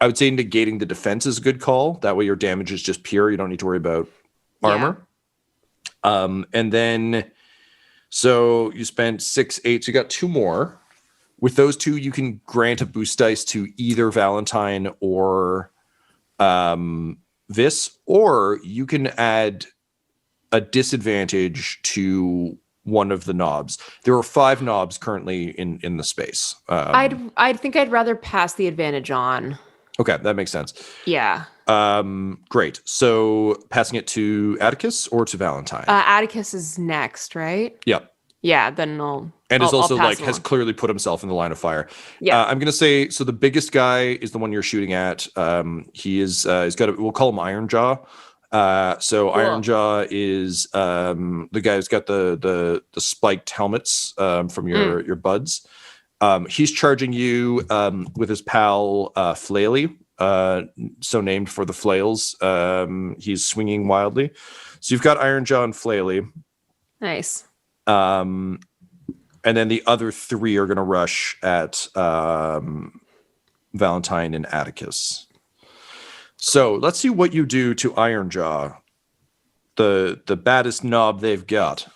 I would say negating the defense is a good call. That way your damage is just pure. You don't need to worry about armor. And then so you spent 6, 8. So you got 2 more. With those 2, you can grant a boost dice to either Valentyne or Vis, or you can add a disadvantage to one of the knobs. There are 5 knobs currently in the space. I think I'd rather pass the advantage on. Okay, that makes sense. Yeah. Great. So passing it to Attikus or to Valentyne? Attikus is next, right? Yep. Yeah, then I'll. And is I'll also pass like has along. clearly put himself in the line of fire. Yeah. I'm gonna say so. The biggest guy is the one you're shooting at. He is. He's got. We'll call him Iron Jaw. So Cool. Iron Jaw is the guy who's got the spiked helmets from your buds. He's charging you with his pal Flaily, so named for the flails. He's swinging wildly. So you've got Iron Jaw and Flaily. Nice. And then the other three are going to rush at Valentyne and Attikus. So let's see what you do to Iron Jaw, the baddest knob they've got.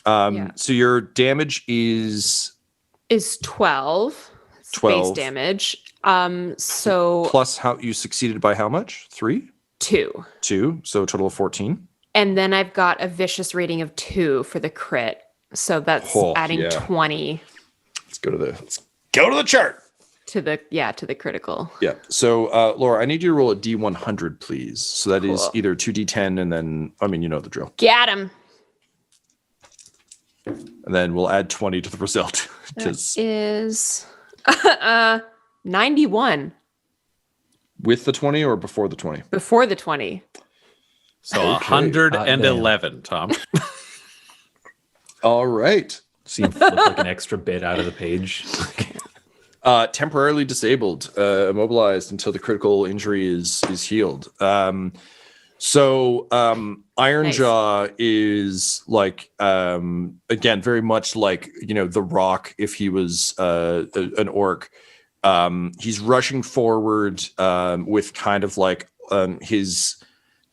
So your damage is 12. 12. Base damage. So plus how you succeeded by how much? 3? 2. 2. So a total of 14. And then I've got a vicious rating of 2 for the crit. So that's adding 20 Let's go to the chart. to the critical. Yeah. So Laura, I need you to roll a D100, please. So that is either 2D10 and then you know the drill. Get him. And then we'll add 20 to the result. That is 91 With the 20 or before the 20? before the 20. So 111, Tom. All right. See him flip like an extra bit out of the page. Temporarily disabled, immobilized until the critical injury is healed. Iron Nice. Jaw is like again very much like the Rock if he was an orc. He's rushing forward with kind of like he's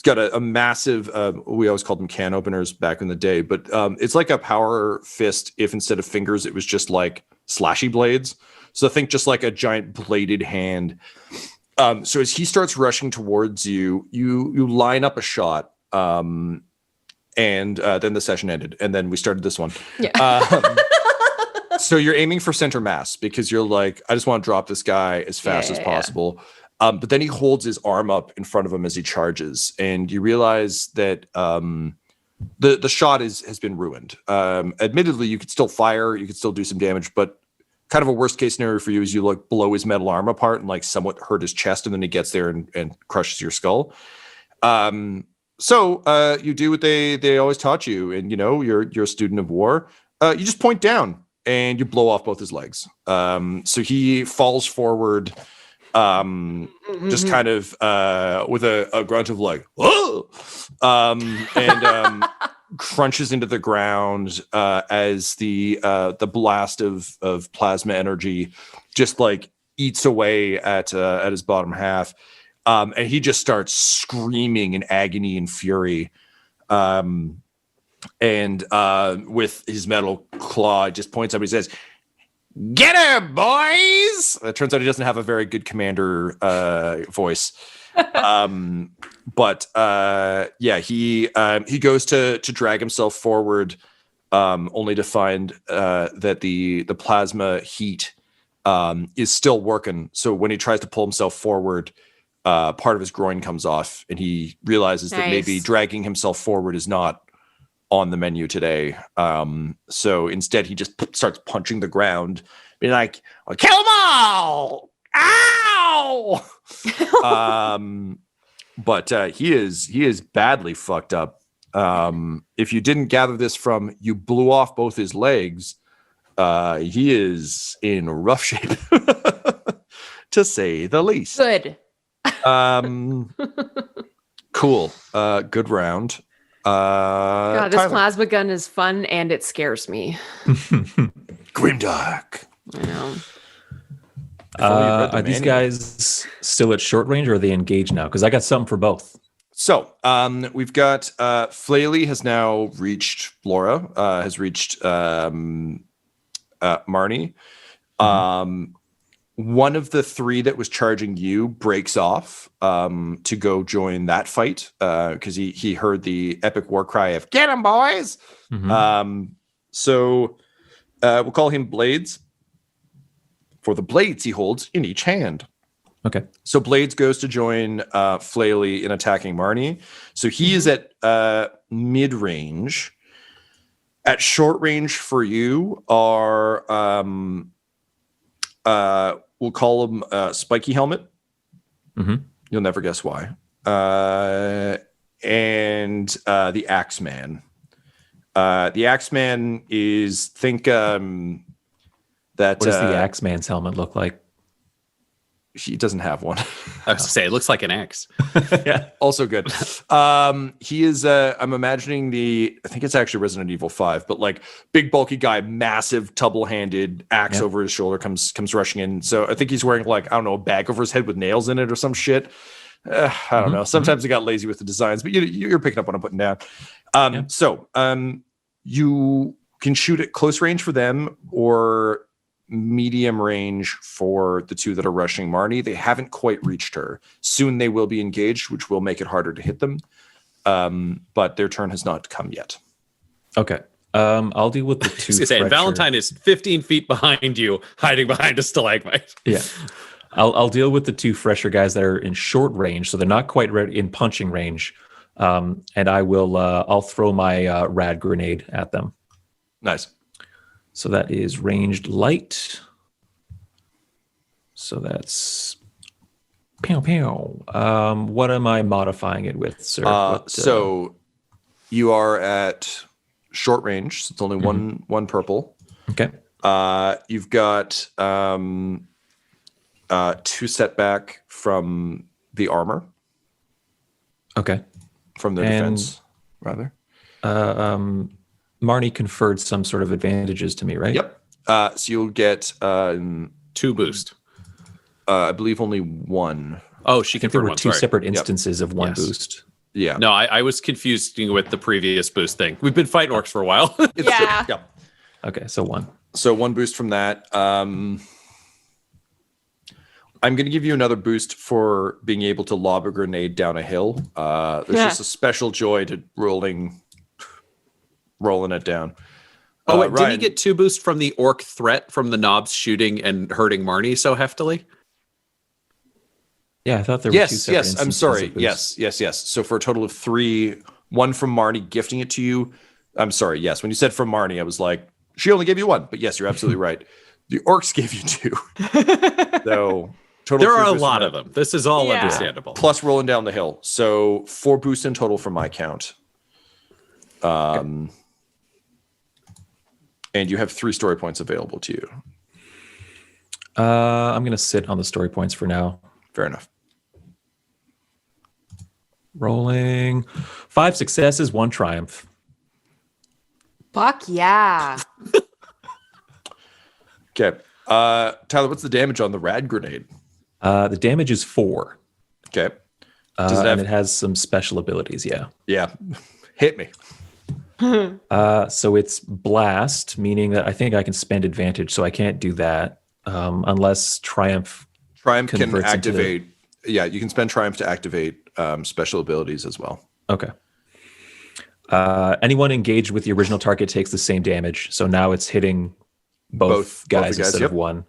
got a massive we always called them can openers back in the day, but it's like a power fist if instead of fingers it was just like slashy blades. So think just like a giant bladed hand. So as he starts rushing towards you, you line up a shot, and then the session ended, and then we started this one. Yeah. So you're aiming for center mass because you're like, I just want to drop this guy as fast as possible. But then he holds his arm up in front of him as he charges, and you realize that the shot has been ruined. Admittedly, you could still fire, you could still do some damage, but kind of a worst case scenario for you is you like blow his metal arm apart and like somewhat hurt his chest, and then he gets there and crushes your skull. So you do what they always taught you, and you're a student of war. You just point down and you blow off both his legs. So he falls forward, just kind of with a grunt of like, whoa, and crunches into the ground as the blast of plasma energy just like eats away at his bottom half, and he just starts screaming in agony and fury, and with his metal claw just points up and he says, "Get her, boys!" It turns out he doesn't have a very good commander voice. But he goes to drag himself forward, only to find that the plasma heat is still working. So when he tries to pull himself forward, part of his groin comes off, and he realizes that maybe dragging himself forward is not on the menu today. So instead, he just starts punching the ground, being like, "I'll kill them all! Ow!" But he is badly fucked up. If you didn't gather this from you blew off both his legs, he is in rough shape, to say the least. Good. Cool. Good round. God, this Tyler. plasma gun is fun and it scares me. Grimdark. I know. Are these guys still at short range, or are they engaged now? Because I got something for both. So we've got Flaily has now reached Laura, has reached Marni. One of the three that was charging you breaks off to go join that fight because he heard the epic war cry of "Get him, boys!" So we'll call him Blades. For the blades he holds in each hand. Okay. So Blades goes to join Flaley in attacking Marni. So he is at mid-range. At short range for you are, we'll call him Spiky Helmet. Mm-hmm. You'll never guess why. And the Axeman. The Axeman is, think that... What does the Axeman's helmet look like? He doesn't have one. I was to say, it looks like an axe. Yeah, also good. He is, I'm imagining I think it's actually Resident Evil 5, but like big bulky guy, massive double-handed axe over his shoulder comes rushing in. So I think he's wearing like, I don't know, a bag over his head with nails in it or some shit. I don't know. Sometimes I got lazy with the designs, but you're picking up what I'm putting down. So you can shoot at close range for them or medium range for the two that are rushing Marni. They haven't quite reached her. Soon they will be engaged, which will make it harder to hit them. But their turn has not come yet. Okay. I'll deal with the two. Valentyne is 15 feet behind you, hiding behind a stalagmite. Yeah. I'll deal with the two fresher guys that are in short range, so they're not quite ready in punching range. And I'll throw my rad grenade at them. Nice. So that is ranged light. So that's pow pow. What am I modifying it with, sir? So you are at short range. So it's only one purple. Okay. You've got 2 setback from the armor. Okay. From their defense, rather. Marni conferred some sort of advantages to me, right? Yep. So you'll get 2 boost. I believe only 1. Oh, she There conferred were one. two Sorry. separate instances of one Yes. boost. Yeah. No, I was confusing with the previous boost thing. We've been fighting orcs for a while. It's Yeah. true. Yeah. Okay, so 1. So 1 boost from that. I'm going to give you another boost for being able to lob a grenade down a hill. There's just a special joy to rolling it down. Oh, wait, didn't Ryan, you get 2 boosts from the orc threat from the knobs shooting and hurting Marni so heftily? Yeah, I thought there were 2 separate Yes. I'm instances sorry. of boost. Yes. So for a total of 3, 1 from Marni gifting it to you. I'm sorry. Yes. When you said from Marni, I was like, she only gave you 1. But yes, you're absolutely right. The orcs gave you 2. So total There 3 are a boosts lot from of them. This is all Yeah. understandable. plus rolling down the hill. So 4 boosts in total from my count. And you have 3 story points available to you. I'm going to sit on the story points for now. Fair enough. Rolling 5 successes, 1 triumph. Fuck yeah. Okay. Tyler, what's the damage on the rad grenade? The damage is 4. Okay. Does it have... And it has some special abilities, yeah. Yeah. Hit me. So it's blast, meaning that I think I can spend advantage, so I can't do that unless Triumph Can converts into the- activate. Yeah, you can spend Triumph to activate special abilities as well. Okay. Anyone engaged with the original target takes the same damage, so now it's hitting both guys the guys, instead yep. of one.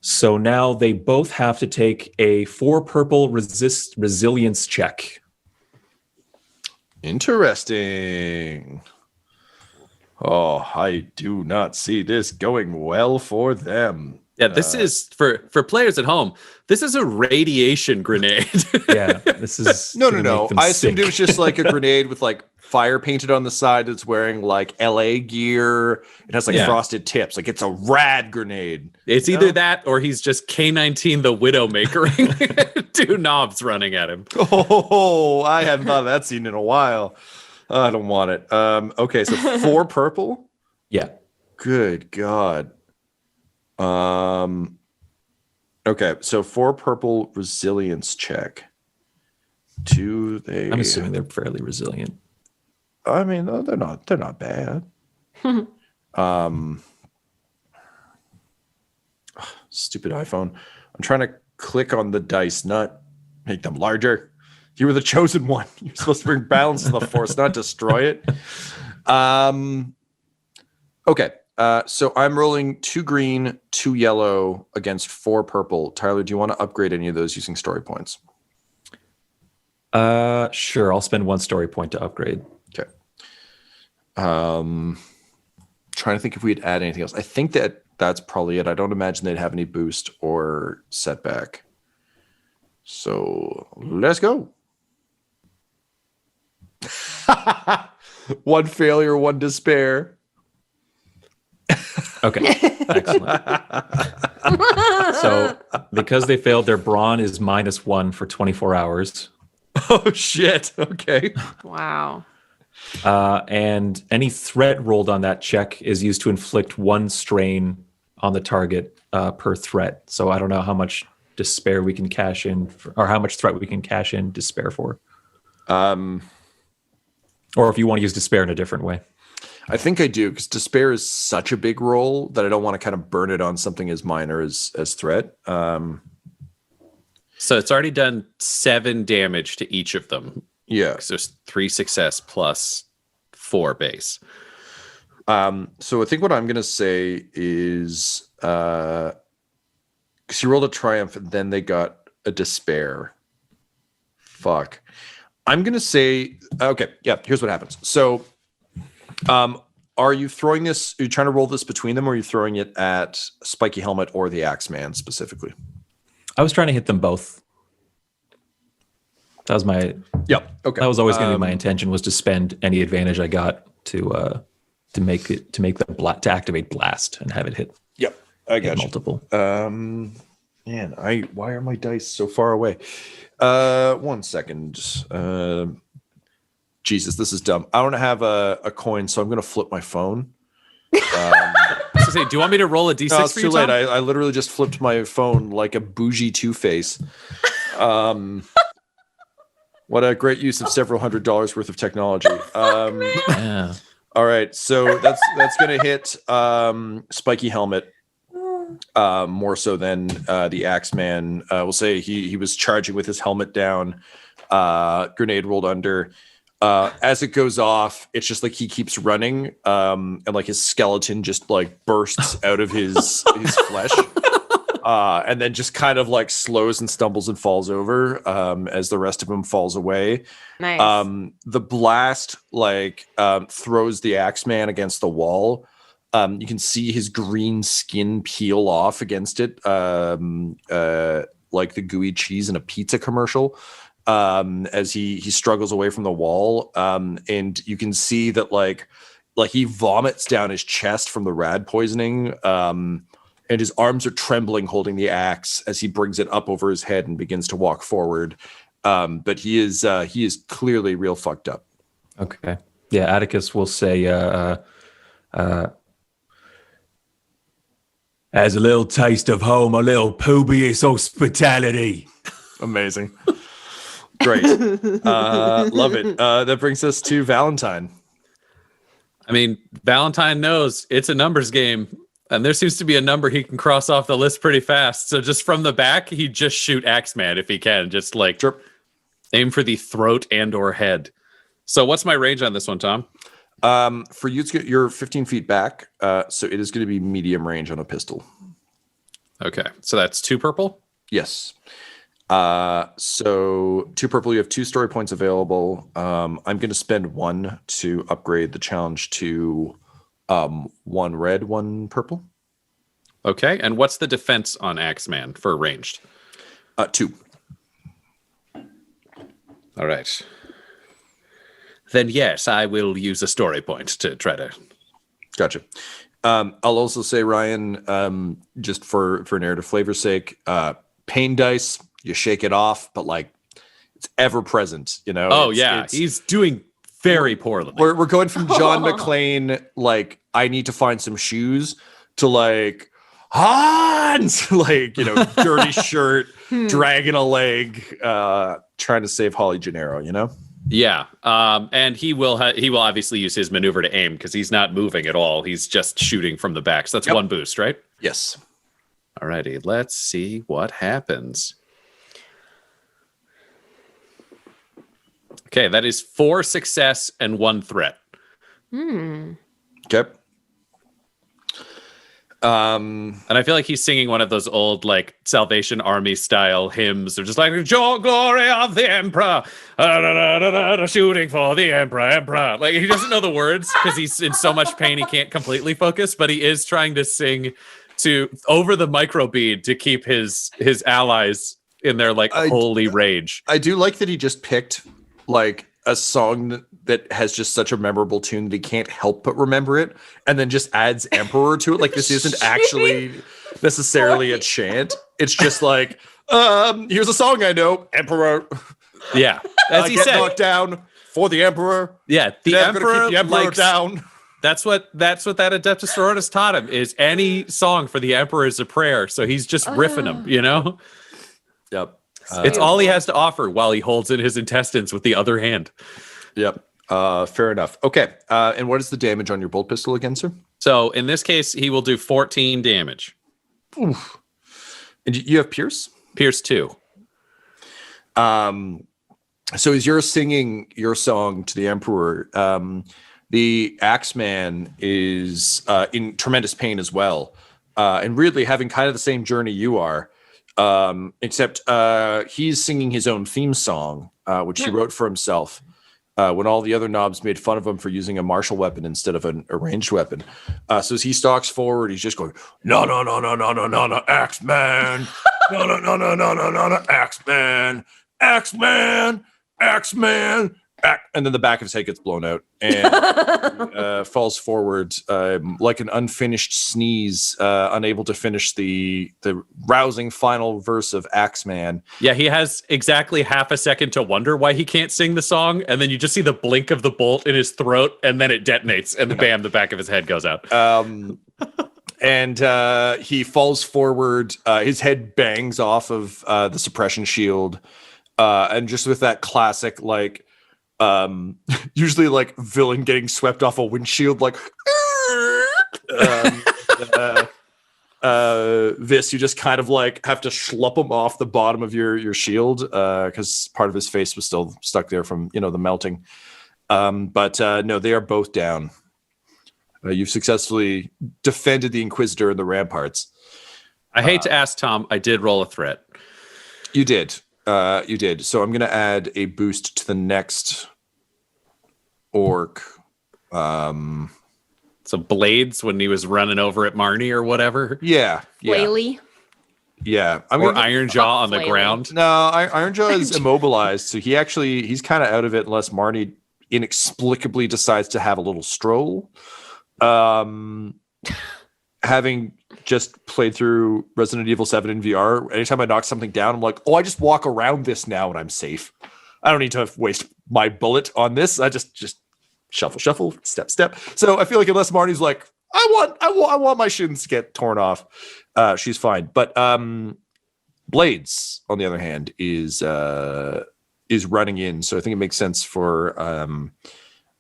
So now they both have to take a 4 purple resilience check. Interesting. Oh, I do not see this going well for them. Yeah, this is for players at home. This is a radiation grenade. Yeah, this is No. gonna make them I assumed sick. it was just like a grenade with like fire painted on the side that's wearing like LA gear. It has like Yeah. frosted tips. Like it's a rad grenade. It's either that or he's just K-19 the Widowmaker. 2 knobs running at him. Oh, I haven't thought of that scene in a while. I don't want it. Okay, so 4 purple. Yeah. Good God. Okay, so 4 purple resilience check. I'm assuming they're fairly resilient. I mean, they're not bad. Stupid iPhone. I'm trying to click on the dice, not make them larger. You were the chosen one. You're supposed to bring balance to the force, not destroy it. Okay. So I'm rolling 2 green, 2 yellow against 4 purple. Tyler, do you want to upgrade any of those using story points? Sure. I'll spend 1 story point to upgrade. Okay. Trying to think if we'd add anything else. I think that's probably it. I don't imagine they'd have any boost or setback. So let's go. 1 failure, 1 despair. Okay. Excellent. So because they failed, their brawn is -1 for 24 hours. Oh, shit. Okay. Wow. And any threat rolled on that check is used to inflict 1 strain on the target per threat. So I don't know how much despair we can cash in, or how much threat we can cash in despair for. Or if you want to use despair in a different way. I think I do, because despair is such a big roll that I don't want to kind of burn it on something as minor as threat. So it's already done 7 damage to each of them. Yeah. So there's 3 success plus 4 base. So I think what I'm going to say is, because you rolled a triumph and then they got a despair. Fuck. I'm going to say, okay, yeah, here's what happens. So, are you throwing this, are you trying to roll this between them, or are you throwing it at Spiky Helmet or the Axeman specifically? I was trying to hit them both. That was my. Yep. Okay. That was always going to be my intention, was to spend any advantage I got to activate blast and have it hit. Yep. I got you. Multiple. Man, why are my dice so far away? 1 second. Jesus, this is dumb. I don't have a coin, so I'm going to flip my phone. Do you want me to roll a d6 No, it's for too you, late. Tom? I literally just flipped my phone like a bougie Two-Face. What a great use of several $100s worth of technology. Yeah. All right, so that's going to hit Spiky Helmet more so than the Axeman. We'll say he was charging with his helmet down. Grenade rolled under. As it goes off, it's just like he keeps running, and like his skeleton just like bursts out of his flesh, and then just kind of like slows and stumbles and falls over as the rest of him falls away. Nice. The blast throws the Axeman against the wall. You can see his green skin peel off against it, like the gooey cheese in a pizza commercial. As he struggles away from the wall, and you can see that like he vomits down his chest from the rad poisoning, and his arms are trembling holding the axe as he brings it up over his head and begins to walk forward. But he is clearly real fucked up. Okay. Yeah, Attikus will say, as a little taste of home, a little pubious hospitality. Amazing. Great. Love it. That brings us to Valentyne. I mean, Valentyne knows it's a numbers game, and there seems to be a number he can cross off the list pretty fast. So just from the back, he'd just shoot Axeman if he can. Just like aim for the throat and or head. So what's my range on this one, Tom? For you, you're 15 feet back, so it is going to be medium range on a pistol. Okay, so that's 2 purple? Yes. So 2 purple, you have 2 story points available. I'm going to spend 1 to upgrade the challenge to 1 red, 1 purple. Okay, and what's the defense on Axeman for ranged? 2. All right. Then yes, I will use a story point to try to... Gotcha. I'll also say, Ryan, just for narrative flavor's sake, pain dice, you shake it off, but like it's ever present, you know? Oh, he's doing very poorly. We're going from John McClane, like, I need to find some shoes, to like, Hans, like, you know, dirty shirt, dragging a leg, trying to save Holly Gennaro, you know? Yeah, and he will obviously use his maneuver to aim because he's not moving at all. He's just shooting from the back. So that's 1 boost, right? Yes. Alrighty, let's see what happens. Okay, that is 4 success and 1 threat. Okay. And I feel like he's singing one of those old, like, Salvation Army style hymns. They're just like, "Joy, glory of the emperor, shooting for the emperor." Like, he doesn't know the words because he's in so much pain he can't completely focus, but he is trying to sing over the microbead to keep his allies in their, like, holy rage. I do like that he just picked, like, a song that has just such a memorable tune that he can't help but remember it, and then just adds emperor to it. Like, this isn't actually necessarily a chant. It's just like, here's a song I know, emperor. Yeah, as he get said, knocked down for the emperor. Yeah, the Never gonna emperor keep the emperor likes down. That's what that Adeptus Sororitas taught him. Is any song for the emperor is a prayer. So he's just riffing them, you know. Yep. It's all he has to offer while he holds in his intestines with the other hand. Yep. Fair enough. Okay. And what is the damage on your bolt pistol again, sir? So in this case, he will do 14 damage. Oof. And you have Pierce? Pierce 2. So as you're singing your song to the Emperor, the Axeman is in tremendous pain as well. And weirdly having kind of the same journey you are. Except he's singing his own theme song, which he wrote for himself when all the other knobs made fun of him for using a martial weapon instead of an ranged weapon. So as he stalks forward, he's just going, no, Axeman. No, Axeman. Axeman. And then the back of his head gets blown out and falls forward like an unfinished sneeze, unable to finish the rousing final verse of Axeman. Yeah, he has exactly half a second to wonder why he can't sing the song, and then you just see the blink of the bolt in his throat, and then it detonates, and bam, the back of his head goes out. And he falls forward. His head bangs off of the suppression shield, and just with that classic, like, usually like villain getting swept off a windshield, like Vis, you just kind of like have to schlup him off the bottom of your shield because part of his face was still stuck there from the melting. But no, they are both down. You've successfully defended the Inquisitor and the ramparts. I hate to ask, Tom, I did roll a threat. You did. You did. So I'm going to add a boost to the next orc. So Blades when he was running over at Marni or whatever. Yeah. Whaley. Yeah. Or Ironjaw on the ground. No, Ironjaw is immobilized. So he's kind of out of it unless Marni inexplicably decides to have a little stroll. Having just played through Resident Evil 7 in VR, anytime I knock something down, I'm like, I just walk around this now and I'm safe. I don't need to waste my bullet on this. I just shuffle, step. So I feel like unless Marnie's like, I want my shins to get torn off, she's fine. But Blades, on the other hand, is running in. So I think it makes sense for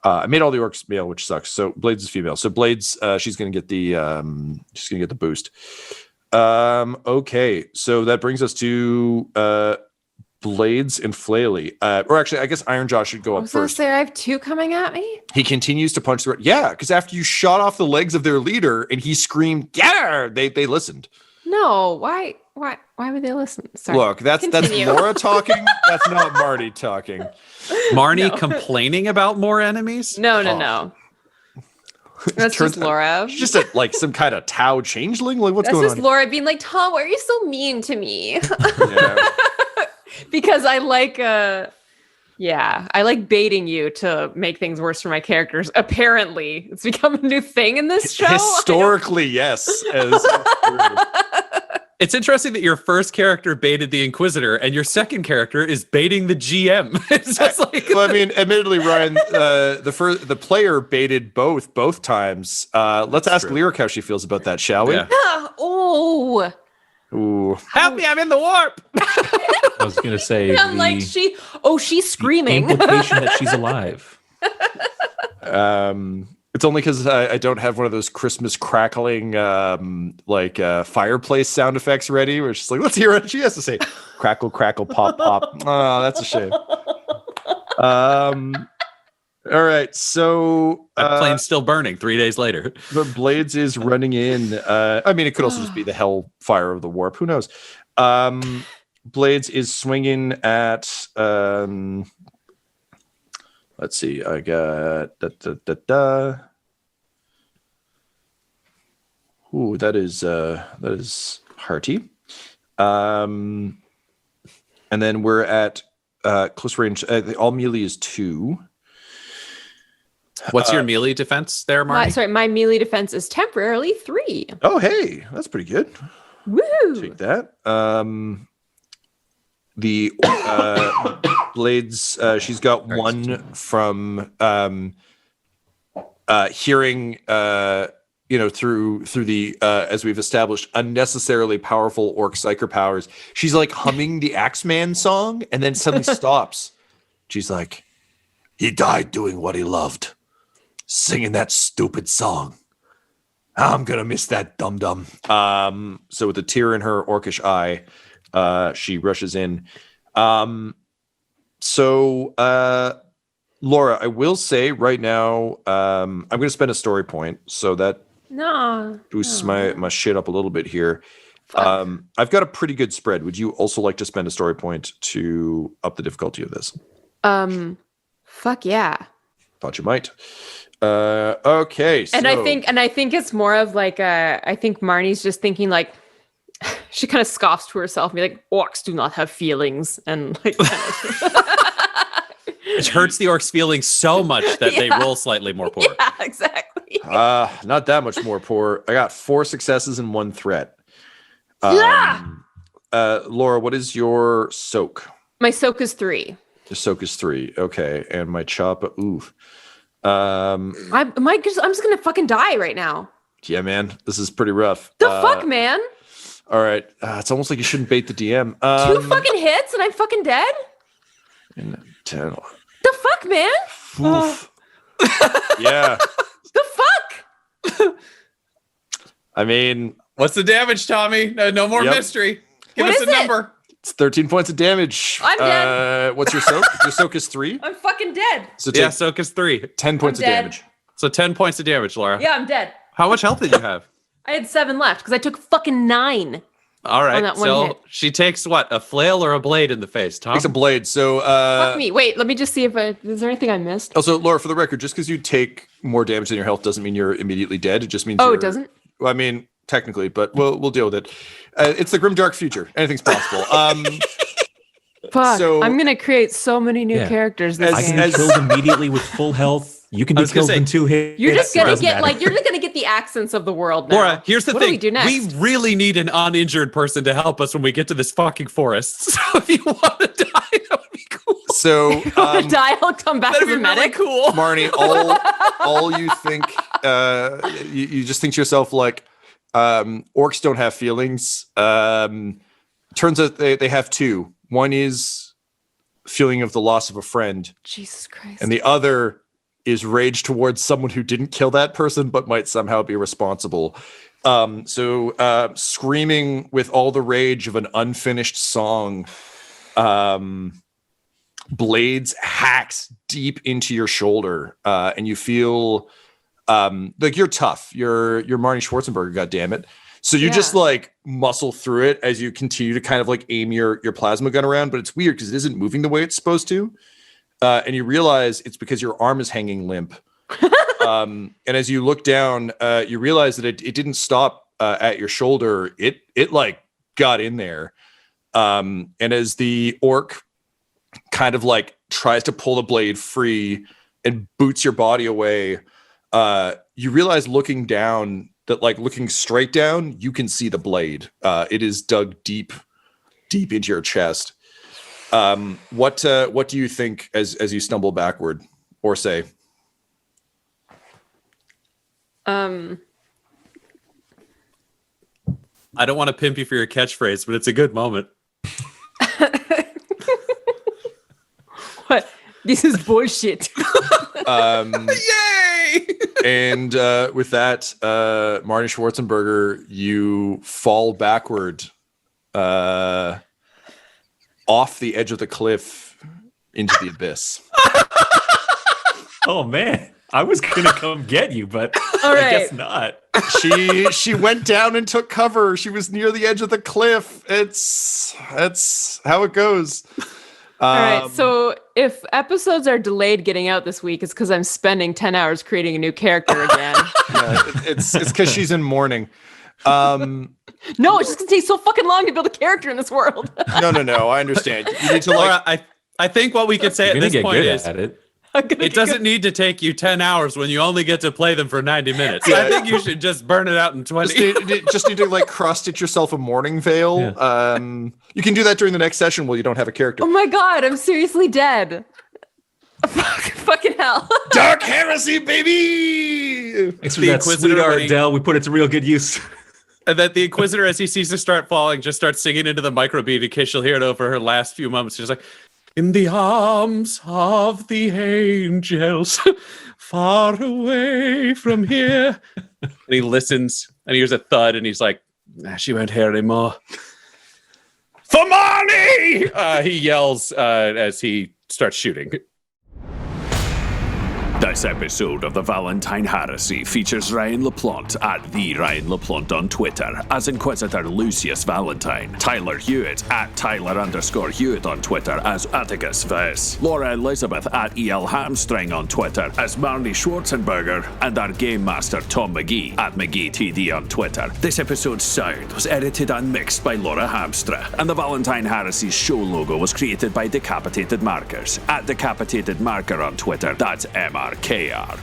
I made all the orcs male, which sucks. So Blades is female. So Blades, she's gonna get the boost. Okay, so that brings us to Blades and Flaily. Or actually, I guess Ironjaw should go up first. I have two coming at me. He continues to punch the yeah, because after you shot off the legs of their leader and he screamed, "Yeah!" They listened. No, why would they listen? Sorry. Look, that's Laura talking. That's not Marty talking. Marnie complaining about more enemies? No. That's just Laura. She's just like some kind of Tau changeling. Like what's That's going on? just Laura being like, Tom, why are you so mean to me? Yeah. Because I like I like baiting you to make things worse for my characters. Apparently, it's become a new thing in this show. Historically, yes. It's interesting that your first character baited the Inquisitor and your second character is baiting the GM. It's just like well, I mean, admittedly, Ryan, the player baited both times. Let's ask Lyric how she feels about that, shall we? Yeah. Oh. Ooh. Help me, I'm in the warp. I was going to say she's screaming. The implication that she's alive. It's only because I don't have one of those Christmas crackling fireplace sound effects ready. Where she's like, let's hear what she has to say. Crackle, crackle, pop, pop. Oh, that's a shame. All right, so That plane's still burning 3 days later. the Blades is running in. I mean, it could also just be the hellfire of the warp. Who knows? Blades is swinging at. Let's see. I got Ooh, that is hearty. And then we're at close range. All melee is 2. What's your melee defense there, Marni? My melee defense is temporarily 3. Oh, hey, that's pretty good. Woo! Take that. The Blades, she's got 1 from hearing, through the as we've established, unnecessarily powerful orc psyker powers. She's like humming the Axeman song, and then suddenly stops. She's like, "He died doing what he loved, singing that stupid song. I'm gonna miss that dum-dum." So with a tear in her orcish eye, she rushes in. Laura, I will say right now, I'm gonna spend a story point, so that boosts my shit up a little bit here. I've got a pretty good spread. Would you also like to spend a story point to up the difficulty of this? Fuck yeah. Thought you might. Okay. So. And I think it's more of like I think Marnie's just thinking like she kind of scoffs to herself and be like, orcs do not have feelings, and like It hurts the orcs' feelings so much that they roll slightly more poor. Yeah, exactly. Not that much more poor. I got 4 successes and 1 threat. Laura, what is your soak? My soak is 3. Your soak is 3. Okay, and my chop. Oof. I'm just gonna fucking die right now. Yeah, man, this is pretty rough. The fuck, man. All right, it's almost like you shouldn't bait the DM. 2 fucking hits and I'm fucking dead. And 10. The fuck, man. Oof. Yeah. The fuck. I mean, What's the damage, Tommy? No more mystery. Give What us is a it? number. it's 13 points of damage. I'm dead. What's your soak? Your soak is 3. I'm fucking dead. So take Yeah, soak is 3. 10 points of dead. damage. So 10 points of damage, Laura. Yeah, I'm dead. How much health did you have? I had 7 left because I took fucking 9. All right. On that one So hit. she takes what? A flail or a blade in the face, Tom? Takes a blade. So, Fuck me. Wait, let me just see if is there anything I missed? also, Laura, for the record, just because you take more damage than your health doesn't mean you're immediately dead. It just means Oh, you're, it doesn't? Well, I mean, technically, but we'll deal with it. It's the grim dark future. Anything's possible. Fuck. So- I'm gonna create so many new Yeah. characters this I game. can be killed immediately with full health. You can I be was gonna killed say, in 2 hits. You're just gonna Doesn't get matter. like you're just gonna get the accents of the world now. Laura, here's the What thing. do we do next? We really need an uninjured person to help us when we get to this fucking forest. So if you want to die, that would be cool. So, Die, I'll come back That'd as be a really medic. cool. Marnie, all you think, you just think to yourself like, orcs don't have feelings. Turns out they have 2. One is feeling of the loss of a friend, Jesus Christ. and the other is rage towards someone who didn't kill that person but might somehow be responsible. So screaming with all the rage of an unfinished song, Blades hacks deep into your shoulder, and you feel like you're tough. You're Marni Schwartzenberger, goddammit. So you just like muscle through it as you continue to kind of like aim your plasma gun around, but it's weird because it isn't moving the way it's supposed to. And you realize it's because your arm is hanging limp. And as you look down, you realize that it didn't stop at your shoulder. It like got in there. And as the orc kind of like tries to pull the blade free and boots your body away, you realize looking down that like looking straight down, you can see the blade. It is dug deep into your chest. What do you think as you stumble backward or say? I don't want to pimp you for your catchphrase, but it's a good moment. What? This is bullshit. Yay! And with that, Marni Schwartzenberger, you fall backward off the edge of the cliff into the abyss. Oh man, I was gonna come get you, but All I right. guess not. She went down and took cover. She was near the edge of the cliff. That's how it goes. All right. So if episodes are delayed getting out this week, it's because I'm spending 10 hours creating a new character again. Yeah, it's because she's in mourning. No, it's just gonna take so fucking long to build a character in this world. No. I understand. You need to Laura, I think what we could say You're at gonna this get point good is at it. it doesn't need to take you 10 hours when you only get to play them for 90 minutes. I think you should just burn it out in 20. just need to like cross stitch yourself a mourning veil. Yeah. You can do that during the next session while you don't have a character. Oh my god, I'm seriously dead. Fucking hell. Dark Heresy, baby! Thanks for The that Inquisitor sweet art, winning. Del. We put it to real good use. And that the Inquisitor, as he sees her start falling, just starts singing into the microbeat in case she'll hear it over her last few moments. She's like, in the arms of the angels, far away from here. And he listens and he hears a thud and he's like, she won't hear anymore. For Marni! He yells as he starts shooting. This episode of the Valentyne Heresy features Ryan LaPlante at the Ryan LaPlante on Twitter as Inquisitor Lucius Valentyne, Tyler Hewitt at Tyler_Hewitt on Twitter as Attikus Vis, Laura Elizabeth at EL Hamstring on Twitter as Marni Schwartzenberger, and our Game Master Tom McGee at McGeeTD on Twitter. This episode's sound was edited and mixed by Laura Hamstra, and the Valentyne Heresy's show logo was created by Decapitated Markers at Decapitated Marker on Twitter. That's MRKR.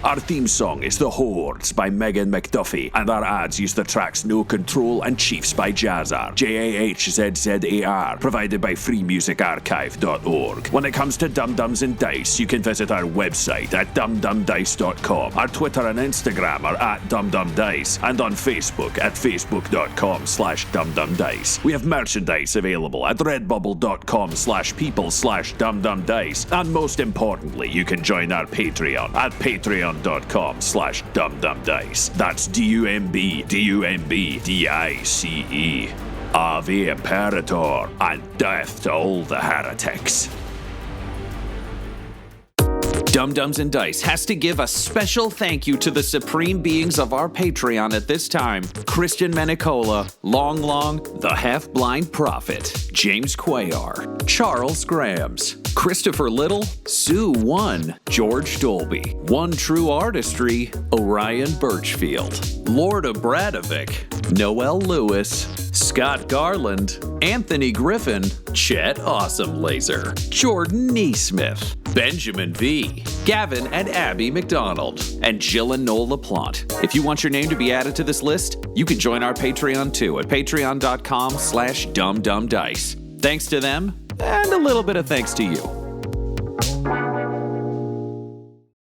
Our theme song is The Hordes by Megan McDuffie, and our ads use the tracks No Control and Chiefs by Jazzar, JAHZZAR, provided by freemusicarchive.org. When it comes to Dum Dums and Dice, you can visit our website at dumdumdice.com. Our Twitter and Instagram are at dumdumdice, and on Facebook at facebook.com/dumdumdice. We have merchandise available at redbubble.com/people/dumdumdice, and most importantly, you can join our Patreon at patreon.com/dumdumdice. That's DUMBDICE. Ave Imperator, and death to all the heretics. Dum Dums and Dice has to give a special thank you to the supreme beings of our Patreon at this time: Christian Menicola, Long Long, the Half-Blind Prophet, James Cuellar, Charles Grams, Christopher Little, Sue One, George Dolby, One True Artistry, Orion Birchfield, Lord of Bradovic, Noel Lewis, Scott Garland, Anthony Griffin, Chet Awesome Laser, Jordan Neesmith, Benjamin V, Gavin and Abby McDonald, and Jill and Noel LaPlante. If you want your name to be added to this list, you can join our Patreon too at patreon.com/dumdumdice. Thanks to them, and a little bit of thanks to you.